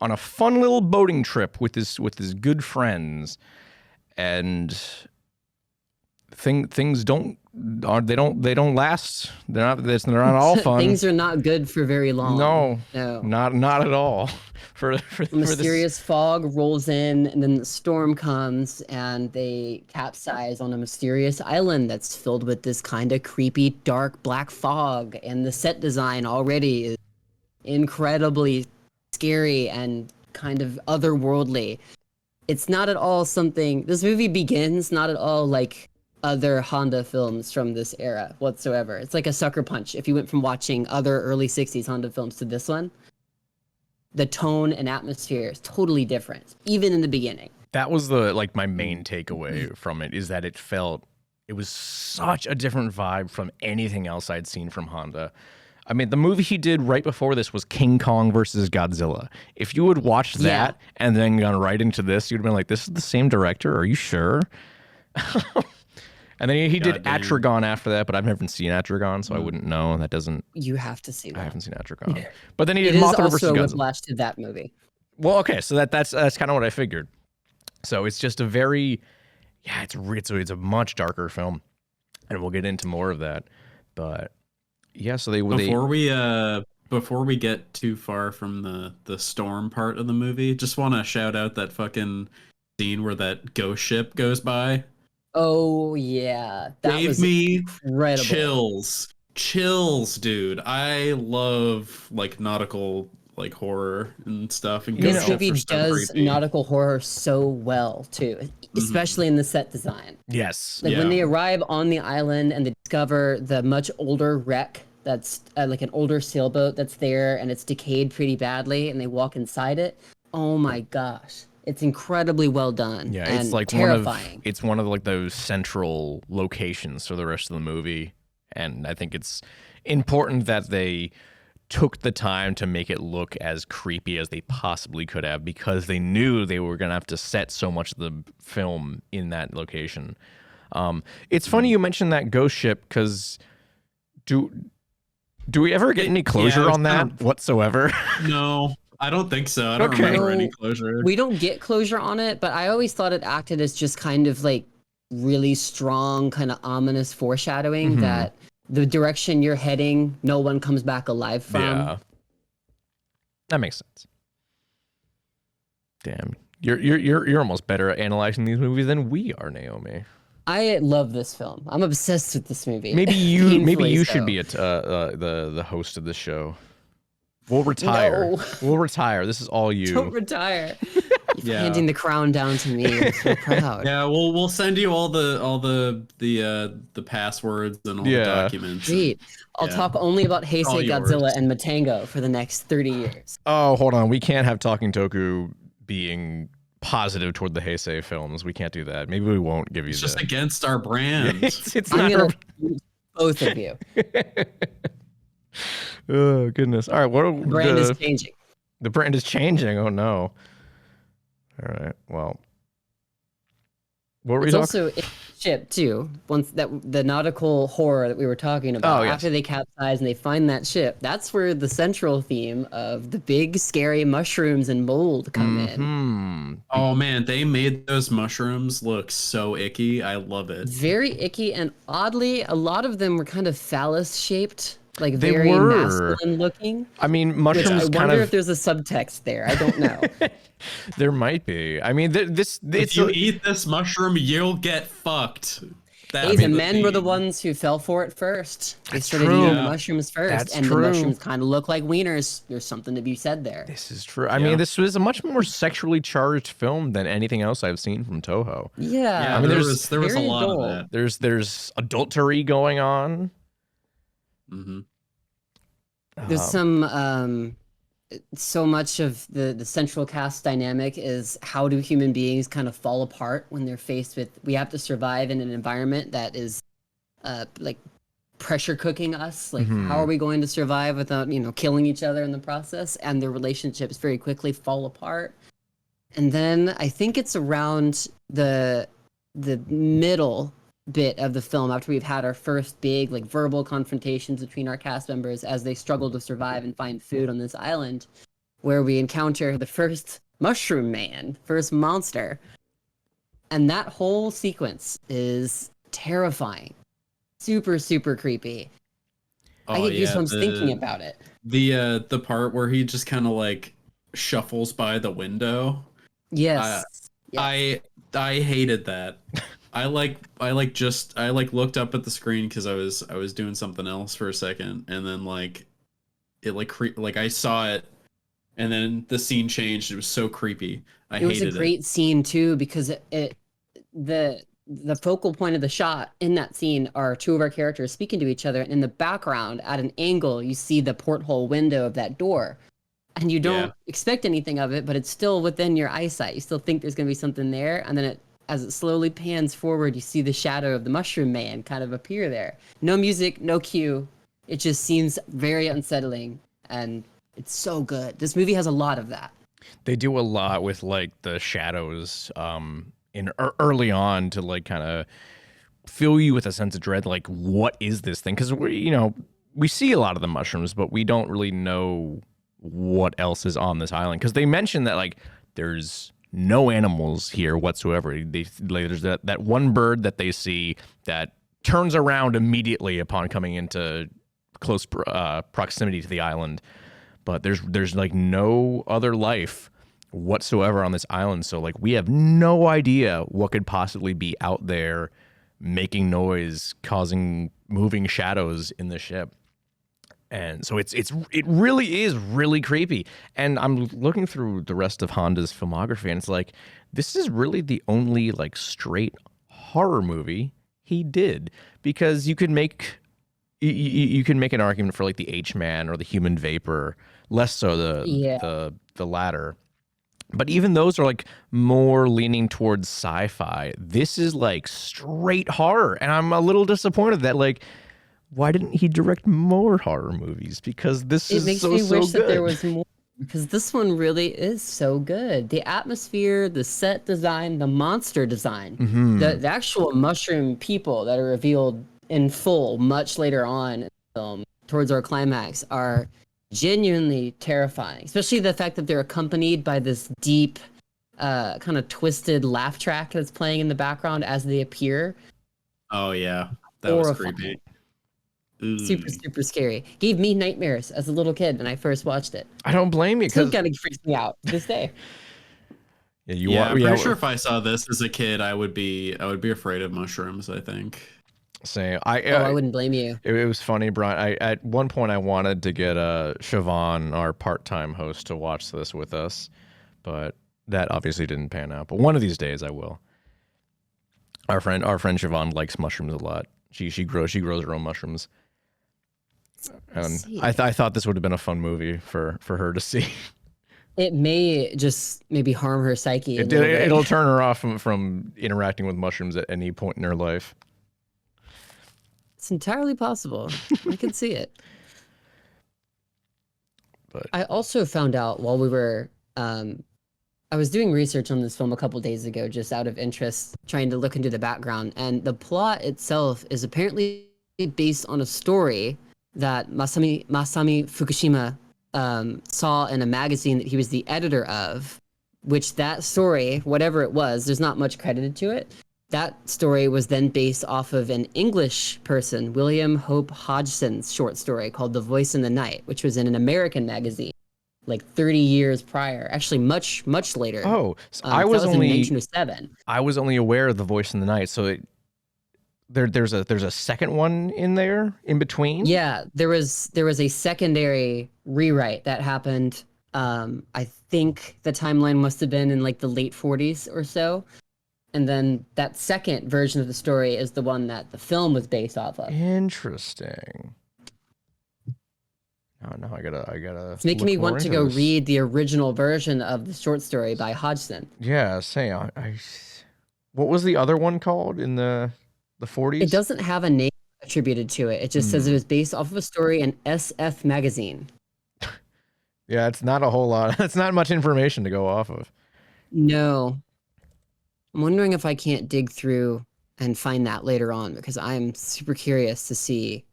on a fun little boating trip with his good friends, and things don't last. They're not all fun. Things are not good for very long. No, not at all. For A mysterious fog rolls in, and then the storm comes, and they capsize on a mysterious island that's filled with this kind of creepy, dark, black fog. And the set design already is incredibly scary and kind of otherworldly. It's not at all something. This movie begins not at all like other Honda films from this era whatsoever. It's like a sucker punch. If you went from watching other early 60s Honda films to this one, the tone and atmosphere is totally different, even in the beginning. That was my main takeaway from it, is that it was such a different vibe from anything else I'd seen from Honda. I mean, the movie he did right before this was King Kong versus Godzilla. If you had watched that and then gone right into this, you'd have been like, this is the same director? Are you sure? And then he did Goddamn. Atragon after that, but I've never seen Atragon, so I wouldn't know. That doesn't. You have to see I that. haven't seen Atragon. But then he It did is Mothra versus also a Godzilla. whiplash to that movie. Well, okay, so that's kind of what I figured. So it's just a very, it's a much darker film, and we'll get into more of that. But yeah, so Before we get too far from the storm part of the movie, just want to shout out that fucking scene where that ghost ship goes by. Oh yeah, that Gave was me incredible. chills, dude. I love like nautical like horror and stuff, and This ghost movie ships are so does creepy. nautical horror so well too, especially in the set design. yes, Like Yeah. when they arrive on the island and they discover the much older wreck that's like an older sailboat that's there and it's decayed pretty badly, and they walk inside it. Oh my gosh, It's incredibly well done. Yeah, and it's like terrifying. it's one of like those central locations for the rest of the movie, and I think it's important that they took the time to make it look as creepy as they possibly could have, because they knew they were gonna have to set so much of the film in that location. It's funny you mentioned that ghost ship, because do we ever get any closure on that whatsoever? No, I don't think so. I don't Okay. remember any closure. We don't get closure on it, but I always thought it acted as just kind of like really strong, kind of ominous foreshadowing that the direction you're heading, no one comes back alive from. Yeah, that makes sense. Damn, you're almost better at analyzing these movies than we are, Naomi. I love this film. I'm obsessed with this movie. Maybe you Painfully should so. be the host of this show. We'll retire. No. We'll retire. This is all you. Don't retire. You're Yeah. handing the crown down to me. I'm so proud. Yeah, we'll send you all the passwords and all the documents. Great. I'll talk only about Heisei All Godzilla yours. and Matango for the next 30 years. Oh, hold on. We can't have Talking Toku being positive toward the Heisei films. We can't do that. Maybe we won't give you It's the... just against our brand. it's I'm not gonna use both of you. Oh, goodness. All right. What The brand is changing. The brand is changing. Oh, no. All right. Well, what were we It's talking? also in the ship too. Once that the nautical horror that we were talking about, Oh, yes. after they capsize and they find that ship, that's where the central theme of the big scary mushrooms and mold come in. Oh man, they made those mushrooms look so icky. I love it. Very icky, and oddly, a lot of them were kind of phallus shaped, like They very were. masculine looking. I mean, Which mushrooms I kind wonder of... if there's a subtext there. I don't know. There might be. I mean, If you eat this mushroom, you'll get fucked. Hey, the men were the ones who fell for it first. They That's started true. eating the mushrooms first, That's and true. the mushrooms kind of look like wieners. There's something to be said there. This is true. I mean, this was a much more sexually charged film than anything else I've seen from Toho. Yeah, Yeah, I mean, there there's was a very lot adult. of that. There's adultery going on. Hmm. There's some so much of the central cast dynamic is how do human beings kind of fall apart when they're faced with we have to survive in an environment that is like pressure cooking us. Like how are we going to survive without killing each other in the process? And their relationships very quickly fall apart. And then I think it's around the middle bit of the film, after we've had our first big like verbal confrontations between our cast members as they struggle to survive and find food on this island, where we encounter the first mushroom man, first monster. And that whole sequence is terrifying. Super, super creepy. I get goosebumps thinking about it. The part where he just kind of like shuffles by the window. Yes. I hated that. I looked up at the screen because I was doing something else for a second, and then I saw it, and then the scene changed. It was so creepy. It was a great scene too, because the focal point of the shot in that scene are two of our characters speaking to each other, and in the background at an angle you see the porthole window of that door, and you don't expect anything of it, but it's still within your eyesight. You still think there's going to be something there, and then as it slowly pans forward, you see the shadow of the mushroom man kind of appear there. No music, no cue. It just seems very unsettling, and it's so good. This movie has a lot of that. They do a lot with like the shadows early on to like kind of fill you with a sense of dread. Like, what is this thing? Because we see a lot of the mushrooms, but we don't really know what else is on this island. Because they mention that like there's no animals here whatsoever. There's that one bird that they see that turns around immediately upon coming into close proximity to the island, but there's like no other life whatsoever on this island. So like we have no idea what could possibly be out there making noise, causing moving shadows in the ship. And so it really is really creepy. And I'm looking through the rest of Honda's filmography, and it's like, this is really the only like straight horror movie he did, because you can make an argument for like the H-Man or the Human Vapor, less so the latter. But even those are like more leaning towards sci-fi. This is like straight horror, and I'm a little disappointed that like, why didn't he direct more horror movies? Because this is makes so me wish good. that there was more, because this one really is so good. The atmosphere, the set design, the monster design, the actual mushroom people that are revealed in full much later on in the film towards our climax are genuinely terrifying, especially the fact that they're accompanied by this deep kind of twisted laugh track that's playing in the background as they appear. Oh yeah, that was Horrifying. creepy. Super scary. Gave me nightmares as a little kid when I first watched it. I don't blame you, Still because kind of freaks me out to this day. I'm pretty sure if I saw this as a kid, I would be afraid of mushrooms, I think. Say I wouldn't blame you. It was funny, Brian. At one point I wanted to get Siobhan, our part-time host, to watch this with us, but that obviously didn't pan out. But one of these days I will. Our friend Siobhan likes mushrooms a lot. She grows her own mushrooms. And I thought this would have been a fun movie for her to see. It may just maybe harm her psyche. It'll turn her off from interacting with mushrooms at any point in her life. It's entirely possible. I can see it. But I also found out while we were, I was doing research on this film a couple days ago, just out of interest, trying to look into the background, and the plot itself is apparently based on a story that Masami Fukushima saw in a magazine that he was the editor of, which that story, whatever it was, there's not much credited to it. That story was then based off of an English person, William Hope Hodgson's short story called The Voice in the Night, which was in an American magazine like 30 years prior, actually much later. Oh, so I was only in 1907. I was only aware of The Voice in the Night, so there's a second one in there in between. Yeah, there was a secondary rewrite that happened. I think the timeline must have been in like the late 40s or so. And then that second version of the story is the one that the film was based off of. Interesting. No, I gotta. It's making me want to go read the original version of the short story by Hodgson. Yeah, say what was the other one called in the 40s? It doesn't have a name attributed to it. It just says it was based off of a story in SF magazine. Yeah, it's not a whole lot. It's not much information to go off of. No. I'm wondering if I can't dig through and find that later on, because I'm super curious to see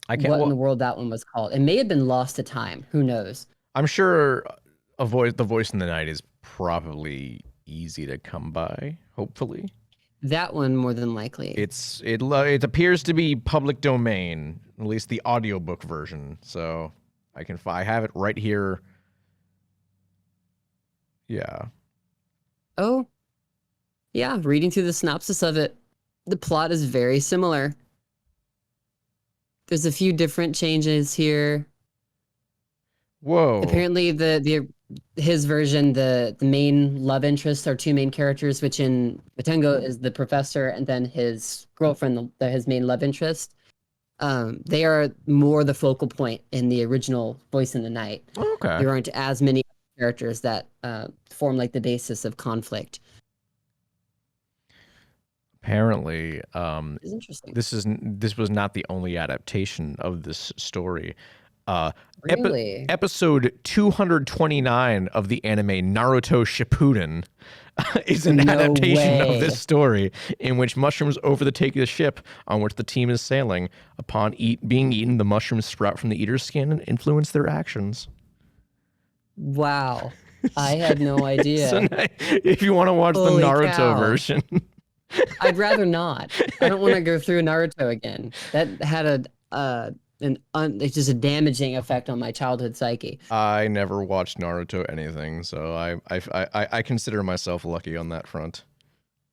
what in the world that one was called. It may have been lost to time. Who knows? I'm sure The Voice in the Night is probably easy to come by, hopefully. That one more than likely. It appears to be public domain, at least the audiobook version. So I have it right here. Yeah. Oh. Yeah, reading through the synopsis of it, the plot is very similar. There's a few different changes here. Whoa. Apparently his version, the main love interests are two main characters, which in Matango is the professor and then his girlfriend, his main love interest. They are more the focal point in the original Voice in the Night. Okay. There aren't as many characters that form like the basis of conflict. Apparently, It's interesting. this was not the only adaptation of this story. Really? Episode 229 of the anime Naruto Shippuden is an No adaptation way. of this story, in which mushrooms overtake the ship on which the team is sailing. Upon being eaten, the mushrooms sprout from the eater's skin and influence their actions. Wow. I had no idea. So if you want to watch Holy the Naruto cow. version. I'd rather not. I don't want to go through Naruto again. That had it's just a damaging effect on my childhood psyche. I never watched Naruto anything, so I consider myself lucky on that front.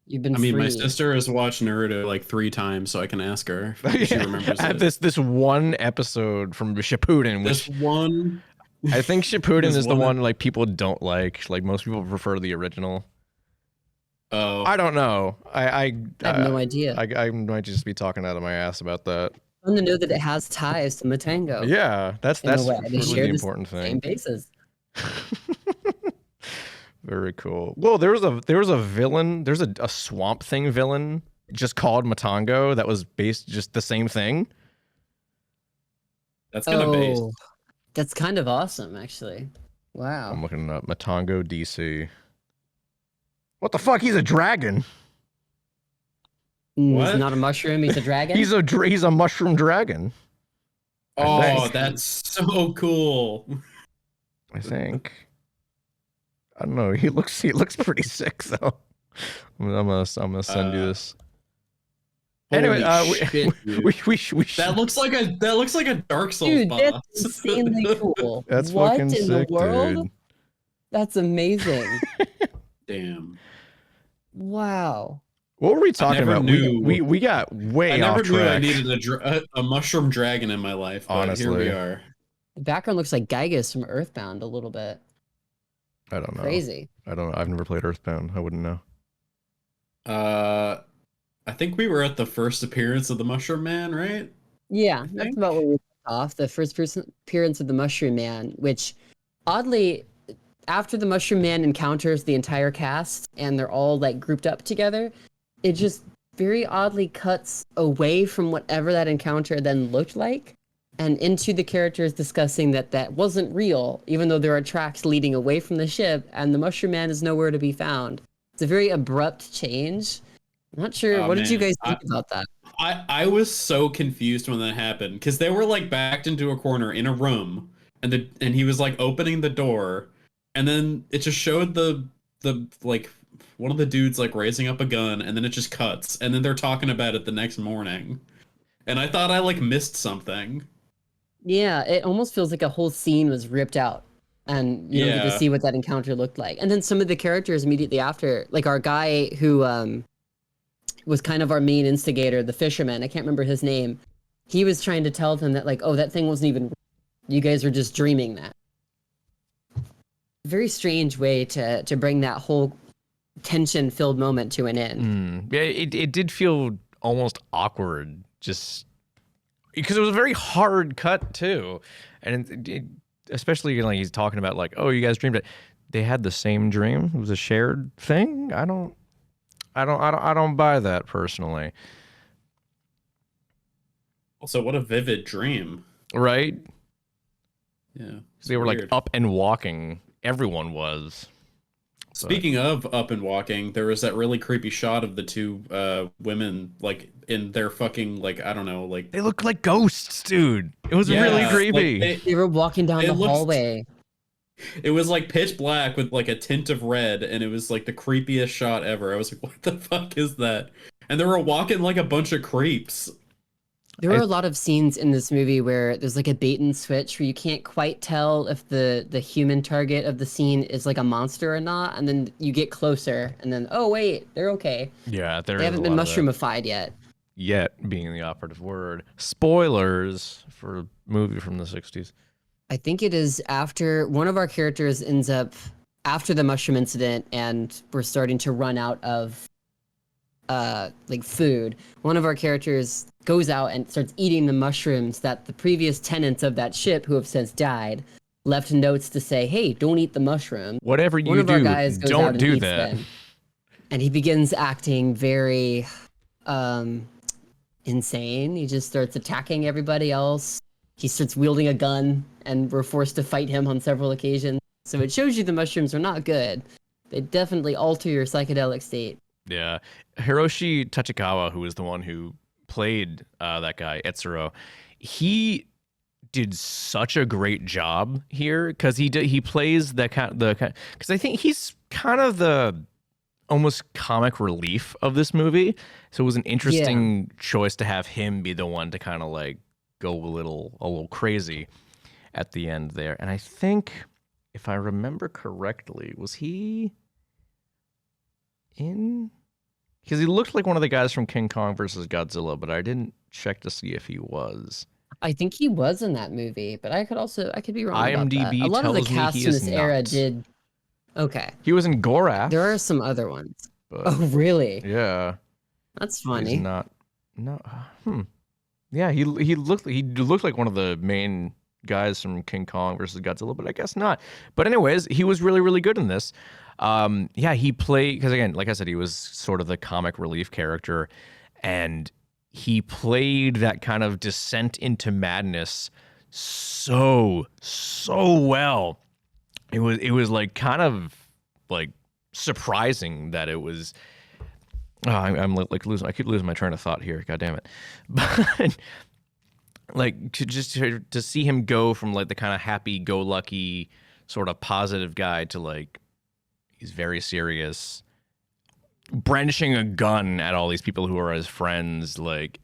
You've been my free. sister has watched Naruto like 3 times, so I can ask her if she remembers I have it. this one episode from Shippuden, which This one. I think Shippuden This is the one- one like people don't like. Like most people prefer the original. Oh, I don't know. I have no idea. I might just be talking out of my ass about that. Fun to know that it has ties to Matango. Yeah, that's in a really way. They share the the important same thing. basis. Very cool. Well, there was a villain. There's a Swamp Thing villain just called Matango that was based just the same thing. That's kind of based. That's kind of awesome, actually. I'm Wow. looking up Matango DC. What the fuck? He's a dragon. What? He's not a mushroom. He's a dragon. He's a mushroom dragon. Oh, that's so cool. I think. I don't know. He looks pretty sick though. I'm gonna send you this. Anyway, shit, we that looks like a Dark Souls Dude, boss. that's insanely cool. That's what fucking in sick, the world? dude. That's amazing. Damn. Wow. What were we talking about? knew- We got way I never off knew I track. needed a mushroom dragon in my life. But Honestly. here we are. The background looks like Gygas from Earthbound a little bit. I don't know. Crazy. I don't know. I've never played Earthbound. I wouldn't know. I think we were at the first appearance of the Mushroom Man, right? Yeah, I that's think. about where we left off. The first person appearance of the Mushroom Man, which oddly, after the Mushroom Man encounters the entire cast and they're all like grouped up together, it just very oddly cuts away from whatever that encounter then looked like and into the characters discussing that that wasn't real, even though there are tracks leading away from the ship and the Mushroom Man is nowhere to be found. It's a very abrupt change. I'm not sure. Oh, what did you man. guys think about that? I was so confused when that happened because they were like backed into a corner in a room and he was like opening the door and then it just showed the like one of the dudes like raising up a gun and then it just cuts and then they're talking about it the next morning. And I thought I like missed something. Yeah, it almost feels like a whole scene was ripped out and you don't get to Yeah. see what that encounter looked like. And then some of the characters immediately after, like our guy who was kind of our main instigator, the fisherman, I can't remember his name. He was trying to tell them that like, oh, that thing wasn't even, you guys were just dreaming that. Very strange way to bring that whole tension-filled moment to an end. Yeah, it did feel almost awkward, just because it was a very hard cut too, and especially like he's talking about like, oh, you guys dreamed it. They had the same dream. It was a shared thing. I don't buy that personally. Also, what a vivid dream. Right? Yeah. it's They were like weird. up and walking. Everyone was. Speaking of up and walking, there was that really creepy shot of the two women like in their fucking like I don't know like They look like ghosts, dude. It was Yeah, really like, creepy. They were walking down It the looks- hallway. it was like pitch black with like a tint of red, and it was like the creepiest shot ever. I was like, what the fuck is that? And they were walking like a bunch of creeps. There were a lot of scenes in this movie where there's like a bait and switch where you can't quite tell if the human target of the scene is like a monster or not, and then you get closer, and then oh wait, they're okay. Yeah, there They is haven't a been lot of that. mushroomified yet. Yet being the operative word. Spoilers for a movie from the 60s. I think it is after one of our characters ends up after the mushroom incident, and we're starting to run out of like food. One of our characters goes out and starts eating the mushrooms that the previous tenants of that ship, who have since died, left notes to say, "Hey, don't eat the mushroom." Whatever One you of our do, guys goes out don't and do eats that. them. And he begins acting very insane. He just starts attacking everybody else. He starts wielding a gun, and we're forced to fight him on several occasions. So it shows you the mushrooms are not good. They definitely alter your psychedelic state. Yeah. Hiroshi Tachikawa, who was the one who played that guy, Etsuro, he did such a great job here because he plays that because I think he's kind of the almost comic relief of this movie. So it was an interesting choice to have him be the one to kind of like go a little crazy at the end there. And I think, if I remember correctly, was he in? Because he looked like one of the guys from King Kong versus Godzilla, but I didn't check to see if he was. I think he was in that movie, but I could be wrong about that. IMDb A lot of the tells me cast he in is this era not. did. Okay, He was in Gorath. there are some other ones. But Oh, really? yeah, That's he's funny. not. No. Yeah, he looked like one of the main guys from King Kong versus Godzilla, but I guess not. But anyways, he was really, really good in this. Yeah, he played, because again, like I said, he was sort of the comic relief character, and he played that kind of descent into madness so well. It was like kind of like surprising that it was. Oh, I'm like losing. I keep losing my train of thought here. God damn it! But like to see him go from like the kind of happy-go-lucky sort of positive guy to like he's very serious, brandishing a gun at all these people who are his friends. Like,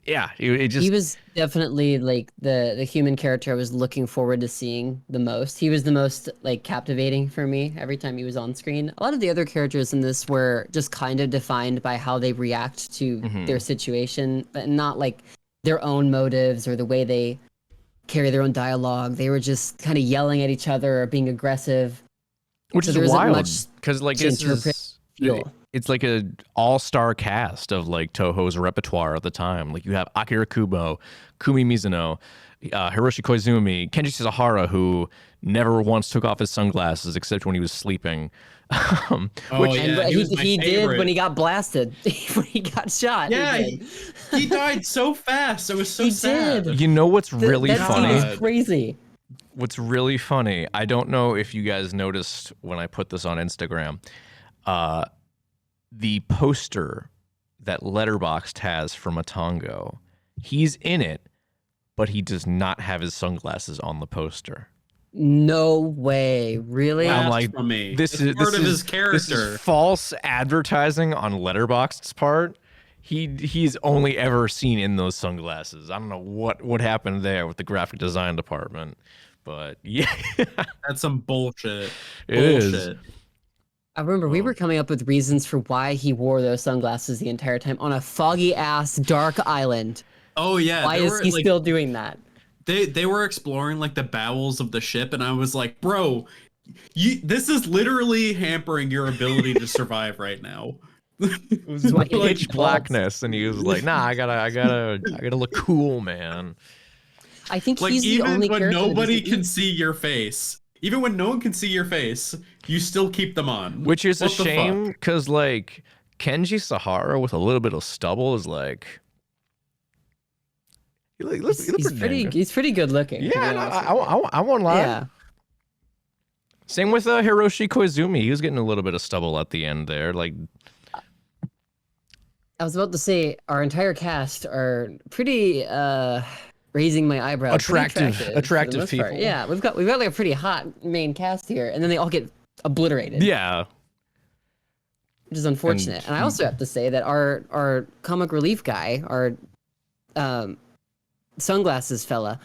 it just, he was definitely like the human character I was looking forward to seeing the most. He was the most like captivating for me every time he was on screen. A lot of the other characters in this were just kind of defined by how they react to their situation, but not like their own motives or the way they carry their own dialogue. They were just kind of yelling at each other or being aggressive, which is wild because like it's like a all-star cast of like Toho's repertoire at the time. Like you have Akira Kubo, Kumi Mizuno, Hiroshi Koizumi, Kenji Sasahara, who never once took off his sunglasses except when he was sleeping. He did when he got blasted, when he got shot. Yeah, he died so fast. It was so sad. Did. You know what's really that funny? Scene is crazy. What's really funny? I don't know if you guys noticed when I put this on Instagram. The poster that Letterboxd has for Matango, he's in it, but he does not have his sunglasses on the poster. No way, really? I'm like, this is part of his character. This is false advertising on Letterboxd's part. He's only ever seen in those sunglasses. I don't know what happened there with the graphic design department, but yeah, that's some bullshit. It is. I remember we were coming up with reasons for why he wore those sunglasses the entire time on a foggy ass dark island. Oh yeah, why is he still doing that? They were exploring like the bowels of the ship, and I was like, bro, this is literally hampering your ability to survive right now. It was like pitch blackness, and he was like, nah, I gotta look cool, man. I think like, he's the only character. Even when nobody can see your face, even when no one can see your face, you still keep them on. Which is a shame, because like Kenji Sahara with a little bit of stubble is like. He's pretty good looking. Yeah, I won't lie. Yeah. Same with Hiroshi Koizumi. He was getting a little bit of stubble at the end there. Like, I was about to say, our entire cast are pretty raising my eyebrows. Attractive people. Part. Yeah, we've got like a pretty hot main cast here, and then they all get obliterated. Yeah. Which is unfortunate. And I also have to say that our comic relief guy, our sunglasses fella,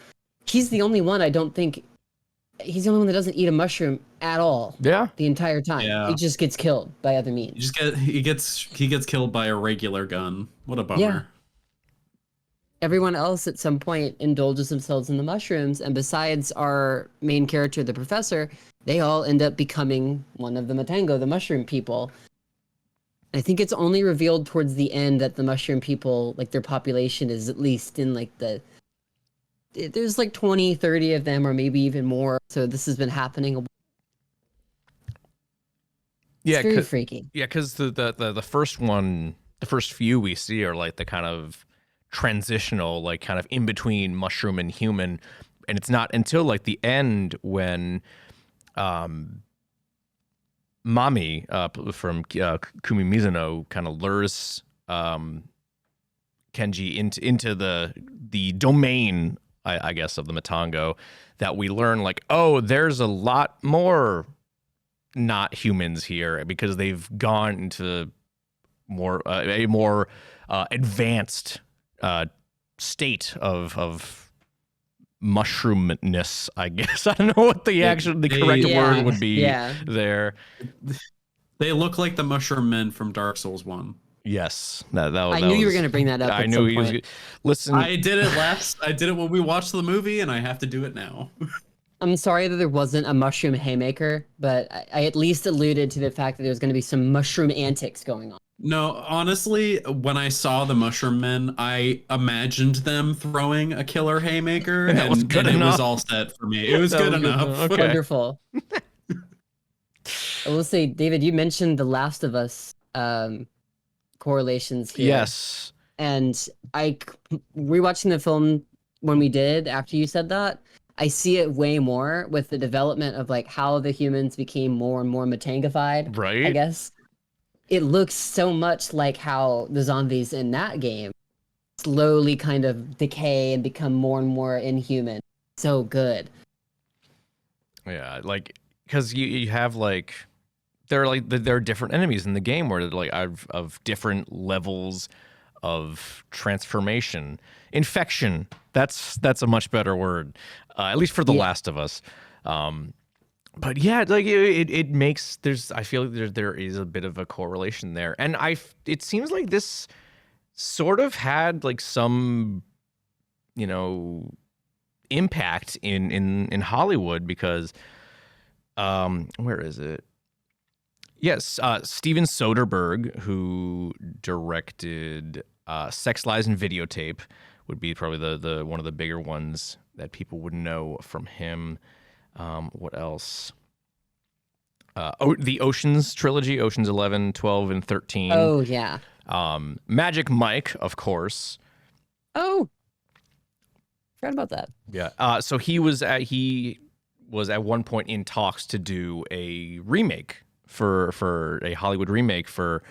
he's the only one I don't think he's the only one that doesn't eat a mushroom at all. Yeah. The entire time. Yeah. He just gets killed by other means. He gets killed by a regular gun. What a bummer. Yeah. Everyone else at some point indulges themselves in the mushrooms, and besides our main character, the professor, they all end up becoming one of the Matango, the mushroom people. I think it's only revealed towards the end that the mushroom people, like their population is at least in like there's like 20, 30 of them, or maybe even more. So this has been happening. Yeah, it's very freaky. Yeah, because the first one, the first few we see are like the kind of transitional, like kind of in between mushroom and human, and it's not until like the end when Mami from Kumi Mizuno kind of lures Kenji into the domain, I guess, of the Matango, that we learn like, oh, there's a lot more not humans here because they've gone into a more advanced state of mushroomness, I guess. I don't know what the correct word would be there. They look like the mushroom men from Dark Souls 1. Yes, I knew you were going to bring that up. I knew he was. Listen, I did it when we watched the movie, and I have to do it now. I'm sorry that there wasn't a mushroom haymaker, but I at least alluded to the fact that there's going to be some mushroom antics going on. No, honestly, when I saw the mushroom men, I imagined them throwing a killer haymaker, and it was all set for me. It was good enough. Okay. Wonderful. I will say, David, you mentioned The Last of Us correlations here. Yes. And rewatching the film when we did, after you said that, I see it way more with the development of like how the humans became more and more Matangified, I Right? guess. It looks so much like how the zombies in that game slowly kind of decay and become more and more inhuman. So good. Yeah, like because you have like there are different enemies in the game where like of different levels of transformation, infection. That's a much better word, at least for The Yeah. Last of Us. But yeah, like it makes I feel like there is a bit of a correlation there, and it seems like this sort of had like some impact in Hollywood because where is it? Yes, Steven Soderbergh, who directed Sex, Lies, and Videotape, would be probably the one of the bigger ones that people would know from him. What else? The Oceans trilogy, Oceans 11, 12, and 13. Oh, yeah. Magic Mike, of course. Oh, forgot about that. Yeah. So he was at one point in talks to do a remake for a Hollywood remake for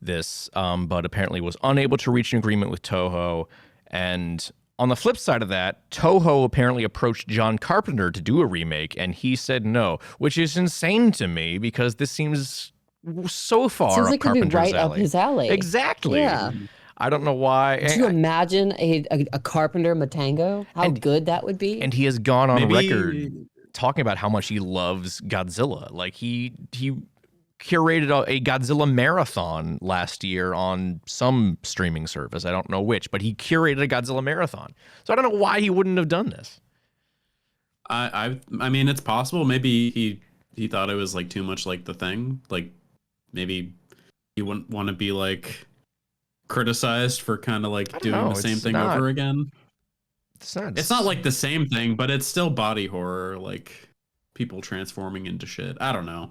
this, but apparently was unable to reach an agreement with Toho. And on the flip side of that, Toho apparently approached John Carpenter to do a remake, and he said no, which is insane to me because this seems so far Seems up like it'd be Carpenter's right alley. up his alley. Exactly. Yeah. I don't know why. Could you imagine a Carpenter Matango? How good that would be? And he has gone on record talking about how much he loves Godzilla. Like he curated a Godzilla marathon last year on some streaming service. I don't know which, but he curated a Godzilla marathon. So I don't know why he wouldn't have done this. I mean, it's possible. Maybe he thought it was like too much like The Thing. Like maybe he wouldn't want to be like criticized for kind of like doing the same thing over again. It's not like the same thing, but it's still body horror, like people transforming into shit. I don't know.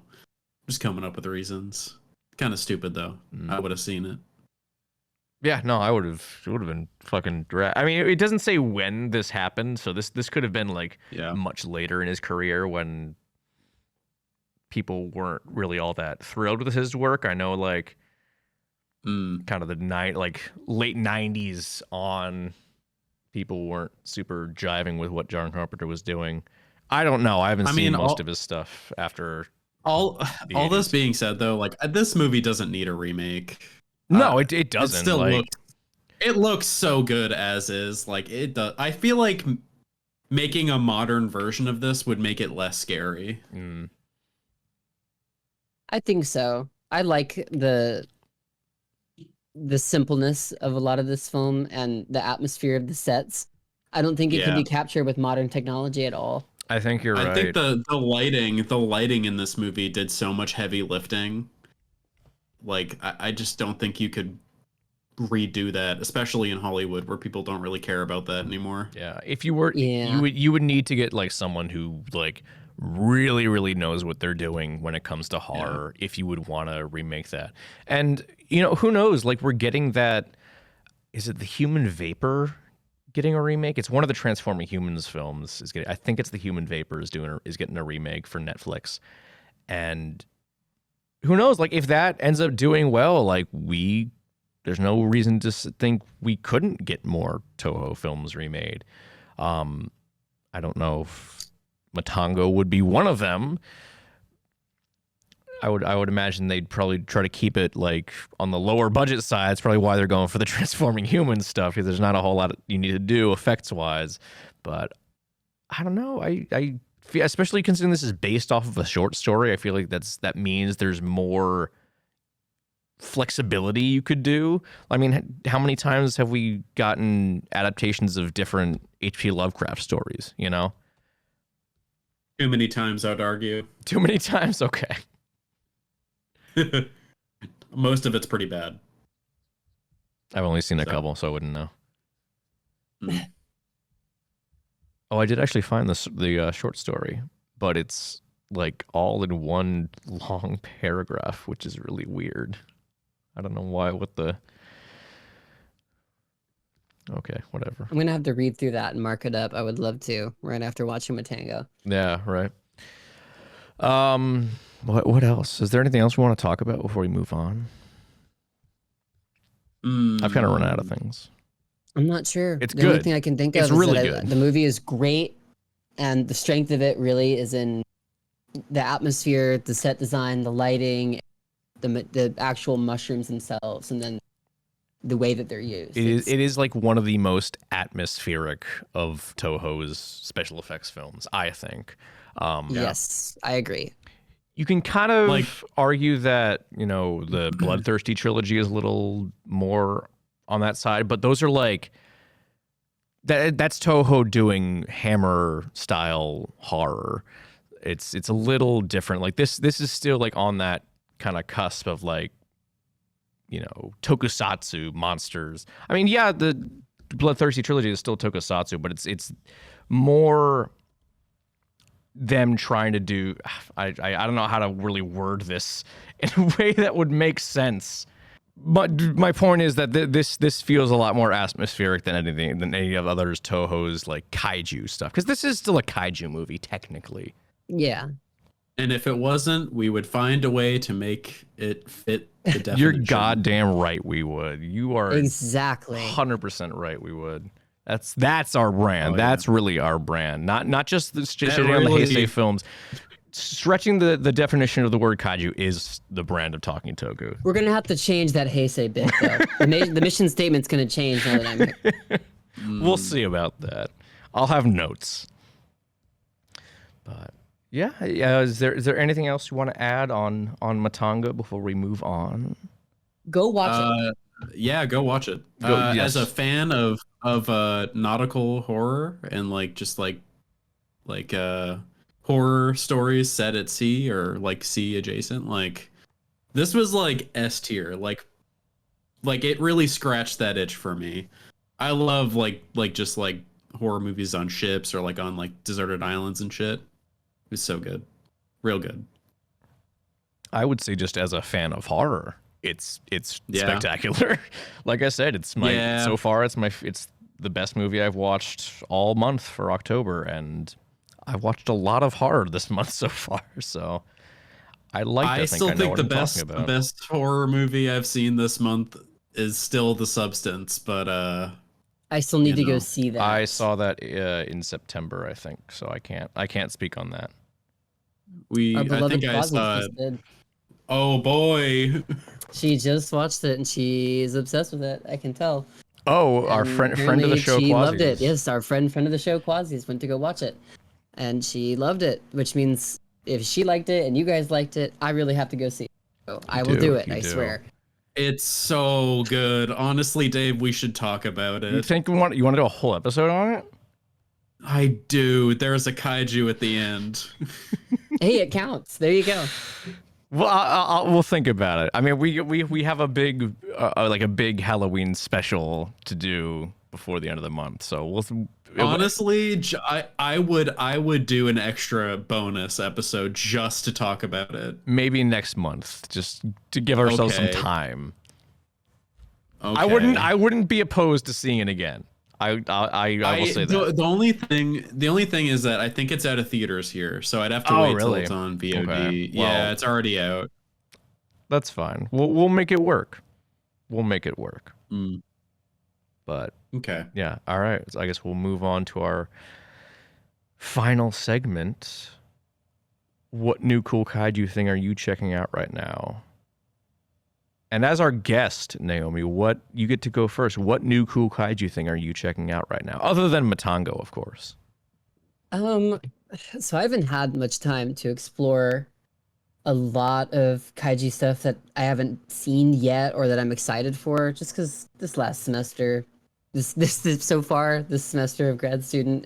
Just coming up with reasons. Kind of stupid though. I would have seen it. Yeah, no, it would have been fucking I mean, it doesn't say when this happened, so this could have been like much later in his career when people weren't really all that thrilled with his work. I know like kind of like late 90s on, people weren't super jiving with what John Carpenter was doing. I don't know. I haven't seen most of his stuff after all this being said though, like this movie doesn't need a remake. No, it doesn't. It still looks so good as is. Like it does. I feel like making a modern version of this would make it less scary. I think so. I like the simpleness of a lot of this film and the atmosphere of the sets. I don't think it could be captured with modern technology at all. I think you're right. I think the lighting in this movie did so much heavy lifting. Like I just don't think you could redo that, especially in Hollywood where people don't really care about that anymore. Yeah, if you were, you would need to get like someone who like really, really knows what they're doing when it comes to horror. If you would want to remake that, and who knows? Like we're getting that. Is it The Human Vapor getting a remake? It's one of the Transforming Humans films. I think it's The Human Vapor is getting a remake for Netflix, and who knows? Like if that ends up doing well, like there's no reason to think we couldn't get more Toho films remade. I don't know if Matango would be one of them. I would imagine they'd probably try to keep it like on the lower budget side. It's probably why they're going for the Transforming Humans stuff, because there's not a whole lot you need to do effects wise. But I don't know. I feel, especially considering this is based off of a short story, I feel like that means there's more flexibility you could do. I mean, how many times have we gotten adaptations of different H.P. Lovecraft stories? Too many times, I'd argue. Too many times. Okay. Most of it's pretty bad. I've only seen a couple, so I wouldn't know. Oh, I did actually find the short story, but it's like all in one long paragraph, which is really weird. I don't know why. Okay, whatever. I'm gonna have to read through that and mark it up. I would love to right after watching Matango. Yeah, right. What else? Is there anything else we want to talk about before we move on? I've kind of run out of things. I'm not sure. It's the good. only thing I can think It's of really is that good. the movie is great, and the strength of it really is in the atmosphere, the set design, the lighting, the actual mushrooms themselves, and then the way that they're used. It is like one of the most atmospheric of Toho's special effects films, I think. Yes, I agree. You can kind of argue that, the Bloodthirsty trilogy is a little more on that side, but those are like that's Toho doing Hammer style horror. It's a little different. Like this is still like on that kind of cusp of like, tokusatsu monsters. I mean, yeah, the Bloodthirsty trilogy is still tokusatsu, but it's more them trying to do. I don't know how to really word this in a way that would make sense. But my point is that this feels a lot more atmospheric than any of others Toho's like kaiju stuff, because this is still a kaiju movie technically. Yeah. And if it wasn't, we would find a way to make it fit the definition. You're goddamn right we would. You are Exactly 100% right we would. That's our brand. Oh, yeah. That's really our brand. Not just the shitting on the really- Heisei films. Stretching the definition of the word kaiju is the brand of Talking Toku. We're gonna have to change that Heisei bit though. The mission statement's gonna change now that I'm here. We'll see about that. I'll have notes. But yeah. Is there anything else you want to add on Matango before we move on? Go watch it. Yeah, go watch it. Yes. As a fan of nautical horror and like horror stories set at sea or like sea adjacent, like this was like S tier. Like it really scratched that itch for me. I love like just like horror movies on ships or like on like deserted islands and shit. It was so good. Real good. I would say just as a fan of horror, it's Yeah. spectacular. Like I said, it's the best movie I've watched all month for October, and I've watched a lot of horror this month so far. So I like to I think still I know think what the I'm best talking the about. best horror movie I've seen this month is still The Substance, but I still need to go know, see that. I saw that in September, I think. So I can't speak on that. Our I beloved think I Quasi saw it. just did. Oh boy. She just watched it and she's obsessed with it. I can tell. Oh, our And friend of the apparently show, she loved Quasies. it. Yes, our friend of the show, Quasies, went to go watch it, and she loved it. Which means if she liked it and you guys liked it, I really have to go see it. So I will do it. you I do. swear. It's so good. Honestly, Dave, we should talk about You it. think you want to do a whole episode on it? I do. There's a kaiju at the end. Hey, it counts. There you go. Well, we'll think about it. I mean, we have a big a big Halloween special to do before the end of the month. So Honestly, I would do an extra bonus episode just to talk about it. maybe next month, just to give ourselves Okay. some time. Okay. I wouldn't be opposed to seeing it again. I will say that. The only thing is that I think it's out of theaters here, so I'd have to Oh, wait really? till it's on VOD. Okay. Yeah, Well- it's already out. That's fine. We'll make it work. We'll make it work. Mm, But okay. yeah, all right. So I guess we'll move on to our final segment. What new cool kaiju thing are you checking out right now? And as our guest, Naomi, you get to go first. What new cool kaiju thing are you checking out right now? Other than Matango, of course. So I haven't had much time to explore a lot of kaiju stuff that I haven't seen yet or that I'm excited for, just because this last semester, this so far, this semester of grad student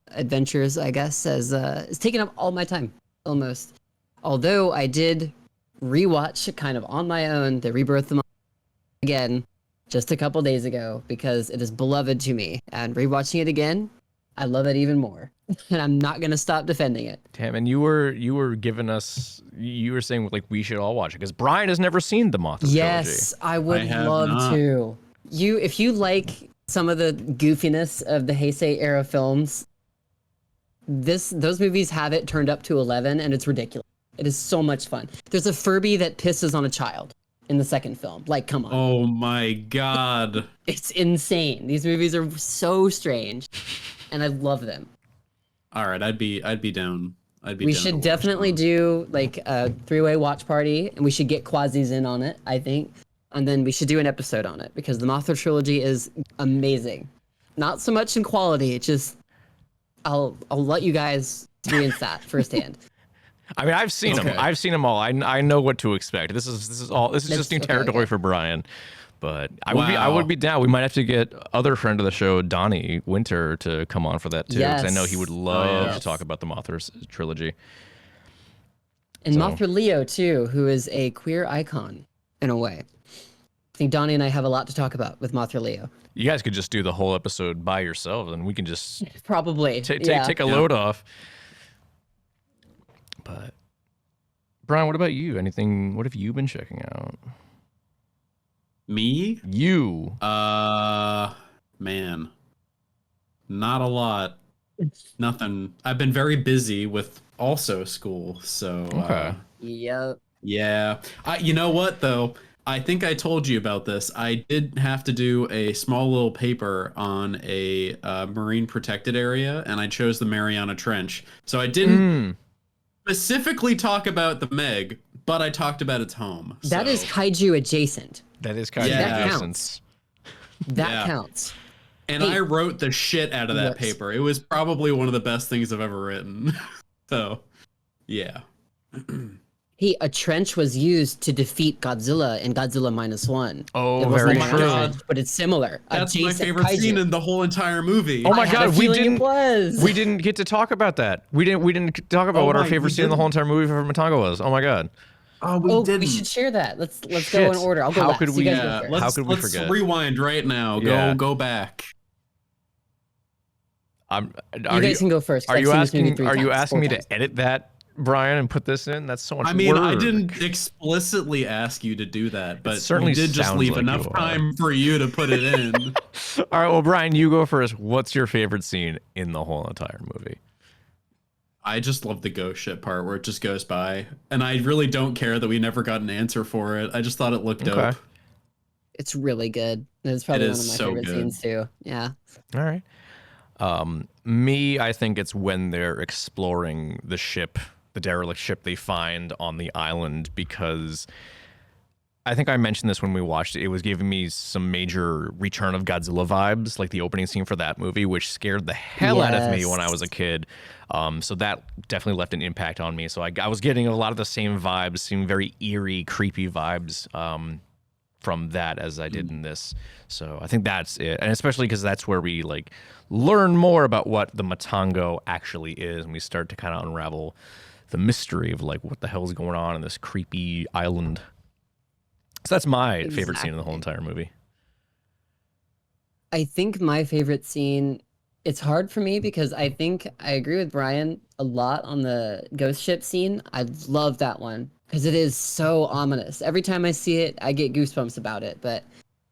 adventures, I guess, has taken up all my time, almost. Although I did rewatch kind of on my own the Rebirth of the Monster again just a couple days ago because it is beloved to me, and rewatching it again I love it even more, and I'm not gonna stop defending it. Damn, and you were giving us, you were saying like we should all watch it because Brian has never seen the Mothra trilogy. Yes, I would have love not. to. If you like some of the goofiness of the Heisei era films, those movies have it turned up to 11, and it's ridiculous. It is so much fun. There's a Furby that pisses on a child in the second film. Like, come on. Oh my god. It's insane. These movies are so strange, and I love them. All right, I'd be down. We should definitely do like a 3-way watch party, and we should get Quasi's in on it, I think. And then we should do an episode on it because the Mothra trilogy is amazing. Not so much in quality, it just I'll let you guys experience that firsthand. I mean, I've seen them. I've seen them all. I know what to expect. This is just new territory for Brian. But I would be down. We might have to get other friend of the show, Donnie Winter, to come on for that too. Because I know he would love to talk about the Mothra trilogy. And Mothra Leo too, who is a queer icon in a way. I think Donnie and I have a lot to talk about with Mothra Leo. You guys could just do the whole episode by yourselves, and we can just probably take a load off. But Brian, what about you? Anything? What have you been checking out? Me? You? Man, not a lot. Nothing. I've been very busy with also school, so. Okay. Yep. Yeah. You know what though? I think I told you about this. I did have to do a small little paper on a marine protected area, and I chose the Mariana Trench. So I didn't specifically talk about the Meg, but I talked about its home. That is kaiju adjacent. That is kaiju adjacent. That counts. And I wrote the shit out of that paper. It was probably one of the best things I've ever written. So, yeah. Hey, a trench was used to defeat Godzilla in Godzilla -1. Oh, very true. Trench, but it's similar. That's my favorite scene in the whole entire movie. Oh my god, we didn't get to talk about that. We didn't talk about what our favorite scene in the whole entire movie for Matango was. Oh my god. Oh, we didn't. We should share that. Let's go in order. I'll go last. How could we forget? Let's rewind right now. Go back. You guys can go first. Are you asking me to edit that, Brian, and put this in? That's so much work. I mean, I didn't explicitly ask you to do that, but we did just leave enough time for you to put it in. All right, well, Brian, you go first. What's your favorite scene in the whole entire movie? I just love the ghost ship part where it just goes by, and I really don't care that we never got an answer for it. I just thought it looked dope. It's really good. It's probably one of my favorite scenes too. Yeah. All right. Me, I think it's when they're exploring the ship, the derelict ship they find on the island, because I think I mentioned this when we watched it. It was giving me some major Return of Godzilla vibes, like the opening scene for that movie, which scared the hell out of me when I was a kid. So that definitely left an impact on me. So I was getting a lot of the same vibes, some very eerie, creepy vibes from that as I did in this. So I think that's it. And especially because that's where we like learn more about what the Matango actually is, and we start to kind of unravel the mystery of like what the hell is going on in this creepy island. So that's my favorite scene in the whole entire movie. I think my favorite scene, it's hard for me because I think I agree with Brian a lot on the ghost ship scene. I love that one because it is so ominous. Every time I see it, I get goosebumps about it. But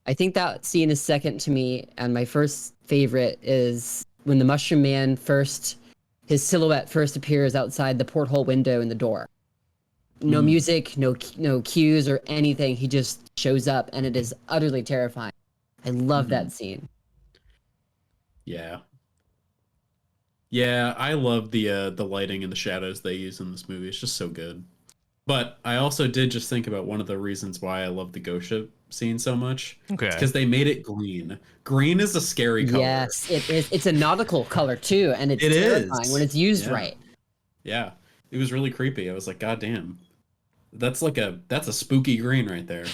I think that scene is second to me. And my first favorite is when the Mushroom Man his silhouette first appears outside the porthole window in the door. No music, no cues or anything. He just shows up, and it is utterly terrifying. I love that scene. Yeah, I love the lighting and the shadows they use in this movie. It's just so good. But I also did just think about one of the reasons why I love the ghost ship scene so much. Okay, because they made it green. Green is a scary color. Yes, it is. It's a nautical color too, and it's terrifying when it's used right. Yeah, it was really creepy. I was like, God damn. That's a spooky green right there.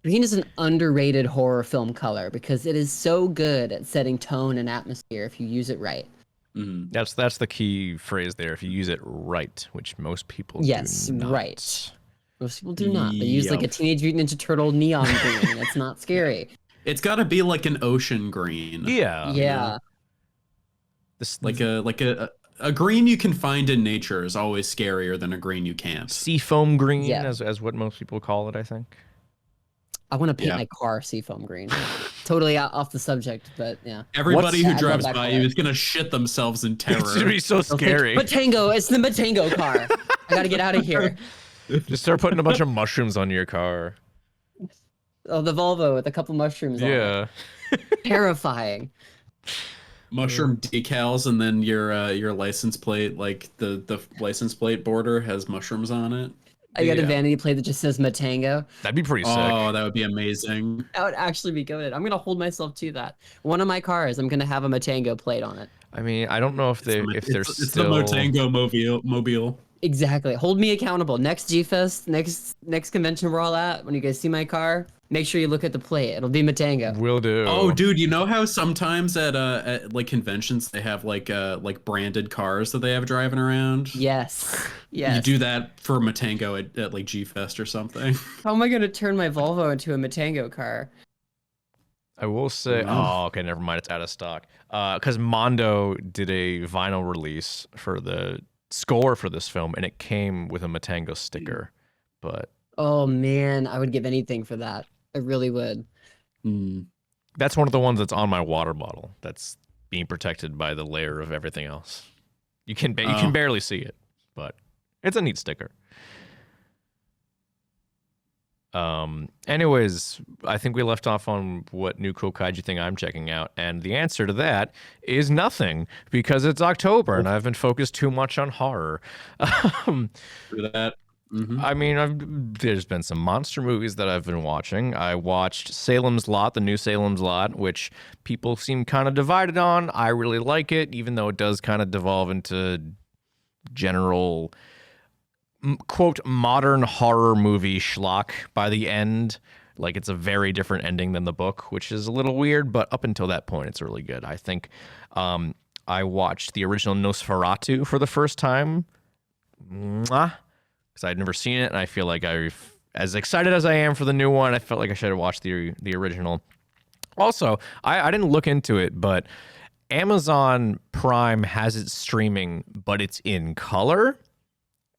Green is an underrated horror film color because it is so good at setting tone and atmosphere if you use it right. Mm-hmm. That's the key phrase there. If you use it right, which most people do not. Right. Most people do not. They use like a Teenage Mutant Ninja Turtle neon green. That's not scary. It's got to be like an ocean green. Yeah. Yeah. This A green you can find in nature is always scarier than a green you can't. seafoam green, Yeah. as what most people call it, I think. I want to paint Yeah. my car seafoam green. Totally off the subject, but yeah. Everybody who I love drives that by color. you is gonna shit themselves in terror. It's gonna be so They'll think, scary. Matango, it's the Matango car. I gotta get out of here. Just start putting a bunch of mushrooms on your car. Oh, the Volvo with a couple mushrooms on it. Yeah. Terrifying. Mushroom decals, and then your license plate, like the license plate border has mushrooms on it. I got a Yeah. vanity plate that just says Matango. That'd be pretty sick. Oh, that would be amazing. That would actually be good. I'm gonna hold myself to that. One of my cars, I'm gonna have a Matango plate on it. I mean, I don't know if they're It's still. the Matango mobile. Exactly. Hold me accountable. Next G-Fest, next convention we're all at, when you guys see my car, make sure you look at the plate. It'll be Matango. Will do. Oh, dude, you know how sometimes at like conventions they have like branded cars that they have driving around? Yes. Yes. You do that for Matango at like G-Fest or something. How am I gonna turn my Volvo into a Matango car? I will say. Oh, okay. Never mind. It's out of stock. Because Mondo did a vinyl release for the score for this film, and it came with a Matango sticker. But Oh man, I would give anything for that. I really would. that's one of the ones that's on my water bottle. That's being protected by the layer of everything else. You can barely see it, but it's a neat sticker. Anyways, I think we left off on what new cool kaiju thing I'm checking out, and the answer to that is nothing, because it's October and I've been focused too much on horror. Do that. I mean, there's been some monster movies that I've been watching. I watched Salem's Lot, the new Salem's Lot, which people seem kind of divided on. I really like it, even though it does kind of devolve into general quote modern horror movie schlock by the end. Like, it's a very different ending than the book, which is a little weird, but up until that point it's really good. I think I watched the original Nosferatu for the first time because I'd never seen it, and I feel like as excited as I am for the new one, I felt like I should have watched the original. Also, I didn't look into it, but Amazon Prime has it streaming, but it's in color.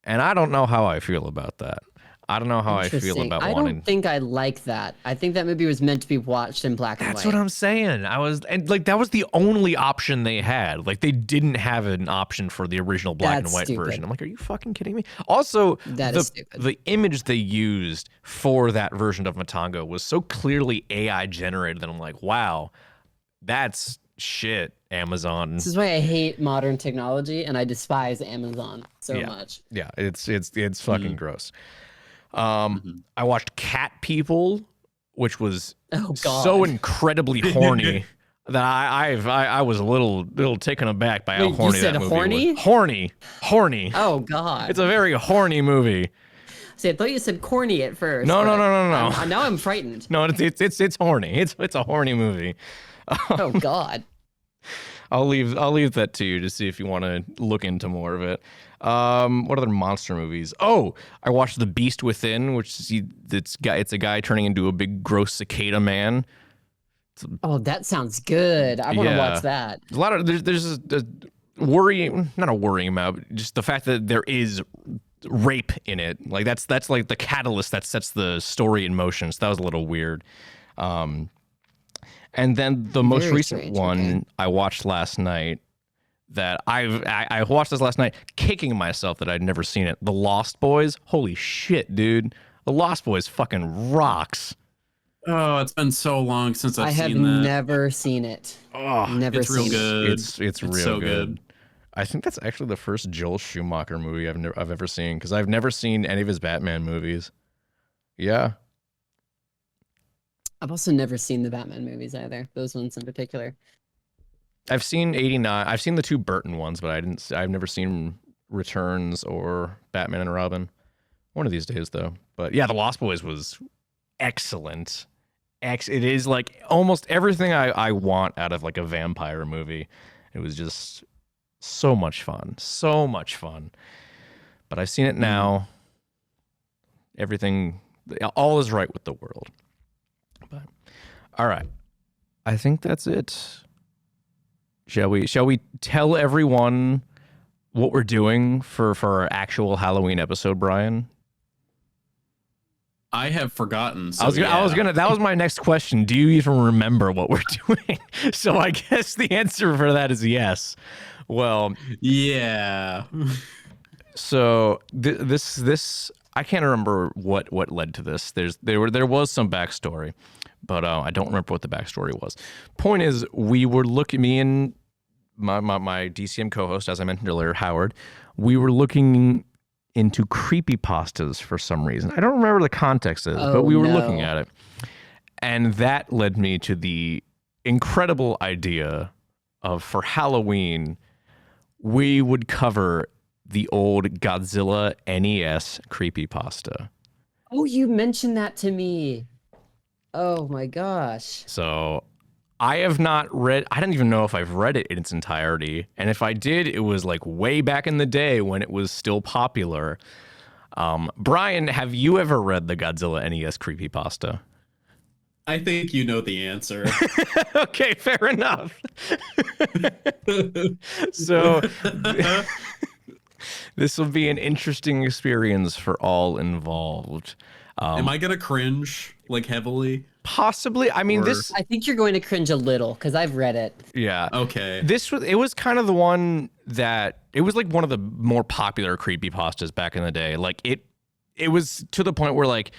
And I don't know how I feel about that. I don't know how I feel Interesting. about I wanting. don't think I like that. I think that movie was meant to be watched in black and white. That's what I'm saying. That was the only option they had. Like, they didn't have an option for the original black and That's white stupid. version. I'm like, are you fucking kidding me? Also, That is stupid. the image they used for that version of Matango was so clearly AI generated that I'm like, wow, that's shit, Amazon. This is why I hate modern technology and I despise Amazon so much. Yeah, it's fucking gross. I watched Cat People, which was Oh, God. so incredibly horny that I was a little taken aback by how Wait, you horny said that movie horny? was. Horny. Oh God. It's a very horny movie. See, I thought you said corny at first. No. but now I'm frightened. No, it's horny. It's a horny movie. Oh God. I'll leave that to you to see if you want to look into more of it. What other monster movies? Oh, I watched The Beast Within, which is it's a guy turning into a big gross cicada man. Oh, that sounds good. I want to watch that. A lot of there's a worrying, not a worrying amount, but just the fact that there is rape in it. Like that's like the catalyst that sets the story in motion. So that was a little weird. And then the most Very recent strange, one okay. I watched last night that I watched this last night, kicking myself that I'd never seen it. The Lost Boys. Holy shit, dude. The Lost Boys fucking rocks. Oh, it's been so long since I've I have seen that. never seen it. Oh, Never It's real seen it. good. it's real so good. I think that's actually the first Joel Schumacher movie I've ever seen, because I've never seen any of his Batman movies. Yeah. I've also never seen the Batman movies either. Those ones in particular. I've seen 89. I've seen the two Burton ones, but I've never seen Returns or Batman and Robin. One of these days, though. But yeah, The Lost Boys was excellent. It is like almost everything I want out of like a vampire movie. It was just so much fun. So much fun. But I've seen it now. All is right with the world. But all right. I think that's it. Shall we tell everyone what we're doing for our actual Halloween episode, Brian? I have forgotten. So I was gonna. That was my next question. Do you even remember what we're doing? So I guess the answer for that is yes. Well, yeah. So this I can't remember what led to this. There was some backstory, but I don't remember what the backstory was. Point is, we were looking. Me and my DCM co-host, as I mentioned earlier, Howard. We were looking into creepypastas for some reason. I don't remember the context of it, but we were looking at it. And that led me to the incredible idea of, for Halloween, we would cover the old Godzilla NES creepypasta. Oh, you mentioned that to me. Oh my gosh. So I have not read, I don't even know if I've read it in its entirety. And if I did, it was like way back in the day when it was still popular. Brian, have you ever read the Godzilla NES creepypasta? I think you know the answer. Okay, fair enough. So this will be an interesting experience for all involved. Am I gonna cringe like heavily? Possibly. I mean, this. I think you're going to cringe a little because I've read it. Yeah. Okay. It was kind of the one that it was like one of the more popular creepypastas back in the day. Like it was to the point where like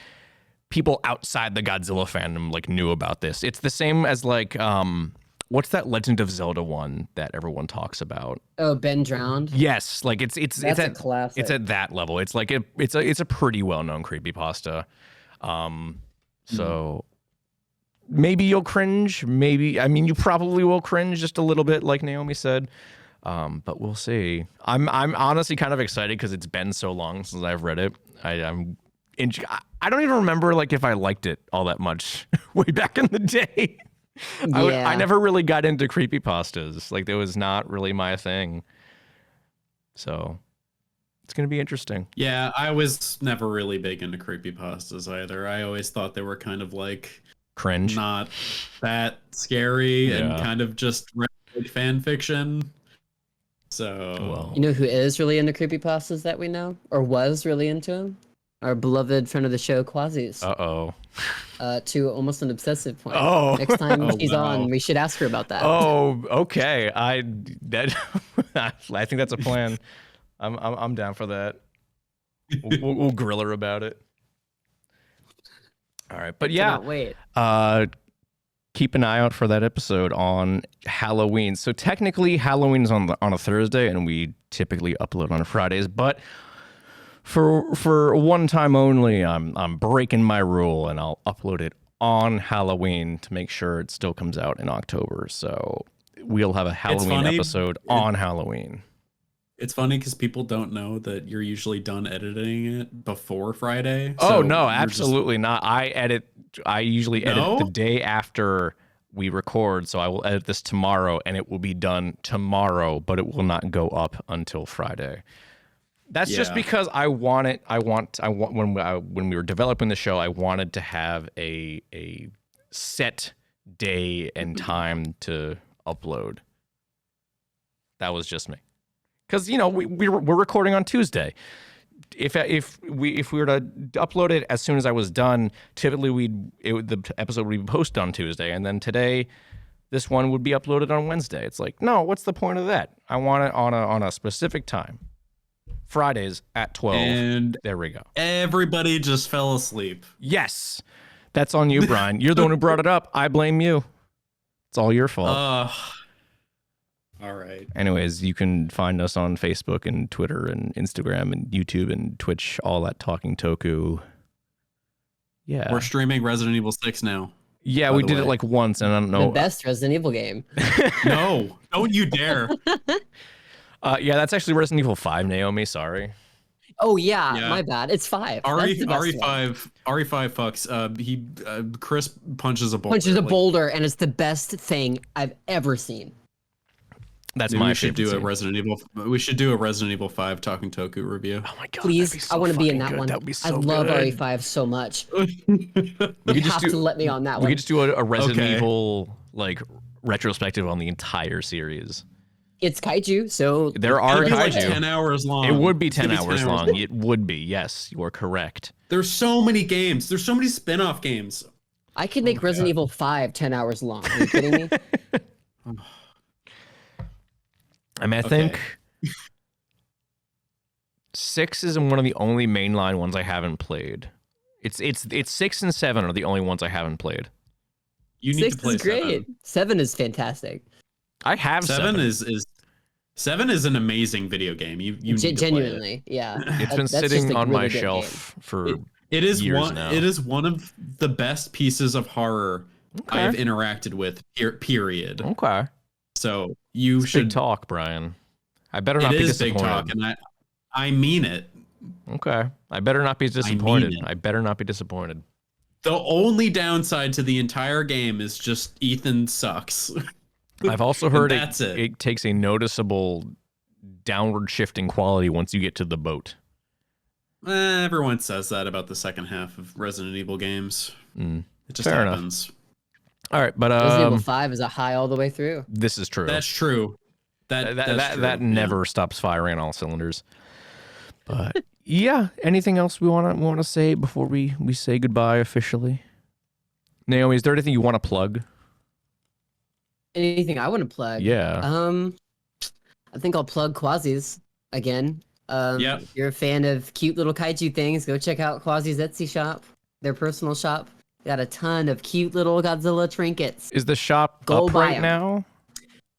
people outside the Godzilla fandom like knew about this. It's the same as like what's that Legend of Zelda one that everyone talks about? Oh, Ben Drowned. Yes, like it's That's a classic. It's at that level. It's like it's a pretty well-known creepypasta. So maybe you'll cringe. Maybe, I mean, you probably will cringe just a little bit, like Naomi said. But we'll see. I'm honestly kind of excited because it's been so long since I've read it. I don't even remember like if I liked it all that much way back in the day. Yeah. I never really got into creepypastas. Like, that was not really my thing. So it's going to be interesting. Yeah, I was never really big into creepypastas either. I always thought they were kind of like Cringe. not that scary and Yeah. kind of just fan fiction. So, Well. You know who is really into creepypastas that we know? Or was really into them? Our beloved friend of the show, Quasi's. Uh-oh. To almost an obsessive point. Oh. Next time Oh, she's wow. on, we should ask her about that. Oh, okay. I think that's a plan. I'm down for that. We'll grill her about it. All right, but yeah, Cannot wait. keep an eye out for that episode on Halloween. So technically, Halloween is on a Thursday, and we typically upload on Fridays. But for one time only, I'm breaking my rule, and I'll upload it on Halloween to make sure it still comes out in October. So we'll have a Halloween funny. episode on Halloween. it's funny because people don't know that you're usually done editing it before Friday. Oh, So no, you're just- absolutely not. I usually edit No? the day after we record, so I will edit this tomorrow, and it will be done tomorrow, but it will not go up until Friday. That's just Yeah. because I want it. I want when we were developing the show, I wanted to have a set day and time to upload. That was just me, because we're recording on Tuesday. If we were to upload it as soon as I was done, typically the episode would be posted on Tuesday, and then today, this one would be uploaded on Wednesday. It's like, no, what's the point of that? I want it on a specific time. Fridays at 12. And There we go. everybody just fell asleep. Yes, that's on you, Brian. You're the one who brought it up. I blame you. It's all your fault. All right. Anyways, you can find us on Facebook and Twitter and Instagram and YouTube and Twitch, all that Talking Toku. Yeah. We're streaming Resident Evil 6 now. Yeah, by we the did it way. like once, and I don't know. The best Resident Evil game. No, don't you dare. Yeah, that's actually Resident Evil 5, Naomi. Sorry. Oh yeah, Yeah. my bad. It's 5. RE, That's the best one. RE5 fucks. Chris punches a boulder. Punches a Like, boulder, and it's the best thing I've ever seen. That's maybe my we should favorite do a scene. Resident Evil. We should do a Resident Evil 5 Talking Toku review. Oh my god! Please, that'd be so I want to be in fucking that good. one. That would be so I love good. RE5 so much. We You could have to let me on that We one. could just do a Resident Okay. Evil like retrospective on the entire series. It's kaiju, so There are It'd be like kaiju. 10 hours long. It would be It's gonna 10 hours long. It would be. Yes, you are correct. There's so many games. There's so many spin-off games. I could make Resident Evil 5 10 hours long. Are you kidding me? I mean, I think 6 is one of the only mainline ones I haven't played. It's 6 and 7 are the only ones I haven't played. You need 6 to play is great. 7. 7 is fantastic. I have 7. 7 is an amazing video game. You need to play it. Genuinely, yeah. It's been That's just sitting a on my really good shelf for It is years one. now. It is one of the best pieces of horror Okay. I've interacted with. Period. Okay. So you It's should big talk, Brian. I better It not be is big disappointed. talk, and I mean it. Okay. I better not be disappointed. it. I better not be disappointed. The only downside to the entire game is just Ethan sucks. I've also heard that's it. it takes a noticeable downward shifting quality once you get to the boat. Everyone says that about the second half of Resident Evil games. Mm. It just Fair enough. happens. All right, but Resident Evil 5 is a high all the way through. this is true. That's true. That's true. That Yeah. never stops firing on all cylinders. But yeah, anything else we want to say before we say goodbye officially? Naomi, is there anything you want to plug? Anything I want to plug? Yeah. I think I'll plug Quasi's again. Yep. If you're a fan of cute little kaiju things, go check out Quasi's Etsy shop, their personal shop. Got a ton of cute little Godzilla trinkets. Is the shop Go up buy right 'em.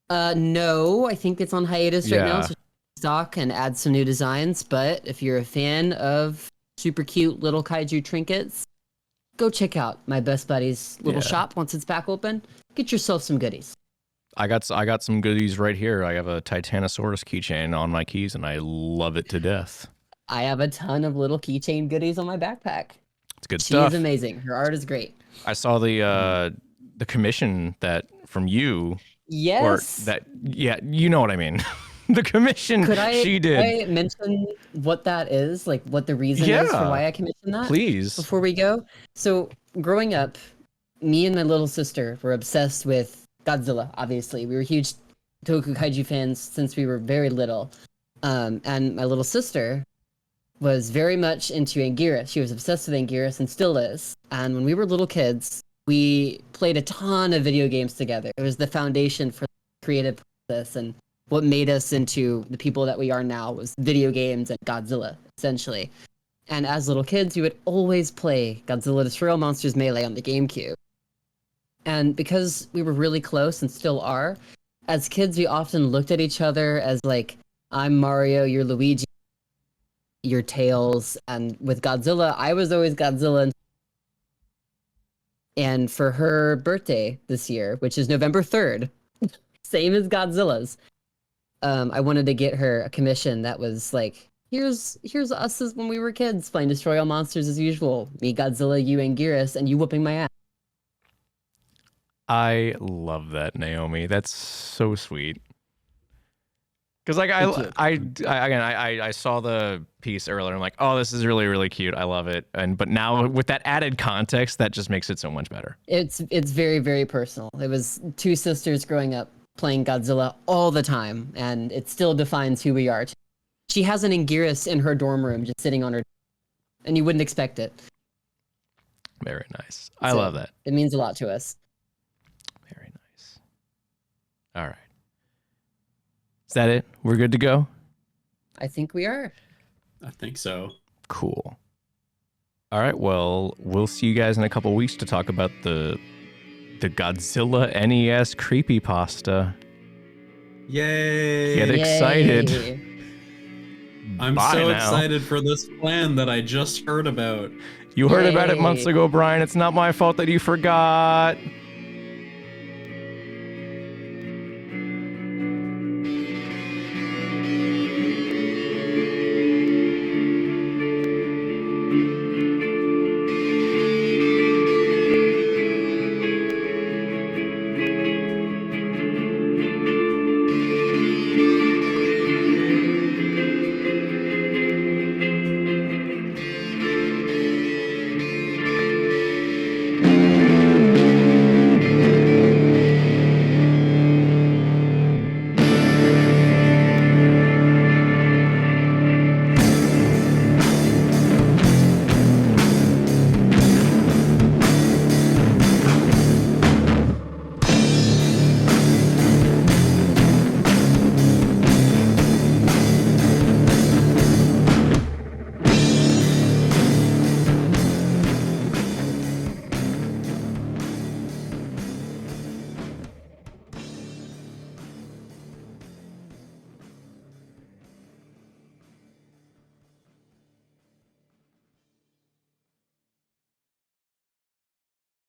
now? No, I think it's on hiatus right now. Yeah. So stock and add some new designs. But if you're a fan of super cute little kaiju trinkets, go check out my best buddy's little Yeah. shop once it's back open. Get yourself some goodies. I got some goodies right here. I have a Titanosaurus keychain on my keys, and I love it to death. I have a ton of little keychain goodies on my backpack. It's good She stuff. is amazing. Her art is great. I saw the commission that from you, Yes. or that you know what I mean. The commission Could I, she did. could I mention what that is? Like what the reason is for Yeah. why I commissioned that? Please. Before we go. So growing up, me and my little sister were obsessed with Godzilla, obviously. We were huge Toku kaiju fans since we were very little. And my little sister was very much into Anguirus. She was obsessed with Anguirus and still is. And when we were little kids, we played a ton of video games together. It was the foundation for the creative process, and what made us into the people that we are now was video games and Godzilla, essentially. And as little kids, we would always play Godzilla Destroy All Monsters Melee on the GameCube. And because we were really close and still are, as kids, we often looked at each other as like, I'm Mario, you're Luigi, you're Tails. And with Godzilla, I was always Godzilla. And for her birthday this year, which is November 3rd, same as Godzilla's, I wanted to get her a commission that was like, here's us as when we were kids playing Destroy All Monsters as usual. Me, Godzilla, you, Anguirus, and you whooping my ass. I love that, Naomi. That's so sweet. Because like I saw the piece earlier. I'm like, oh, this is really, really cute. I love it. But now with that added context, that just makes it so much better. It's very, very personal. It was two sisters growing up playing Godzilla all the time, and it still defines who we are. She has an Anguirus in her dorm room just sitting on her, and you wouldn't expect it. Very nice. I So, love that. It means a lot to us. Very nice. All right. Is that it? We're good to go? I think we are. I think so. Cool. All right. Well, we'll see you guys in a couple weeks to talk about the Godzilla NES creepypasta. Yay! Get excited. Yay. I'm Bye so now. excited for this plan that I just heard about. You heard about it Yay. months ago, Brian. It's not my fault that you forgot.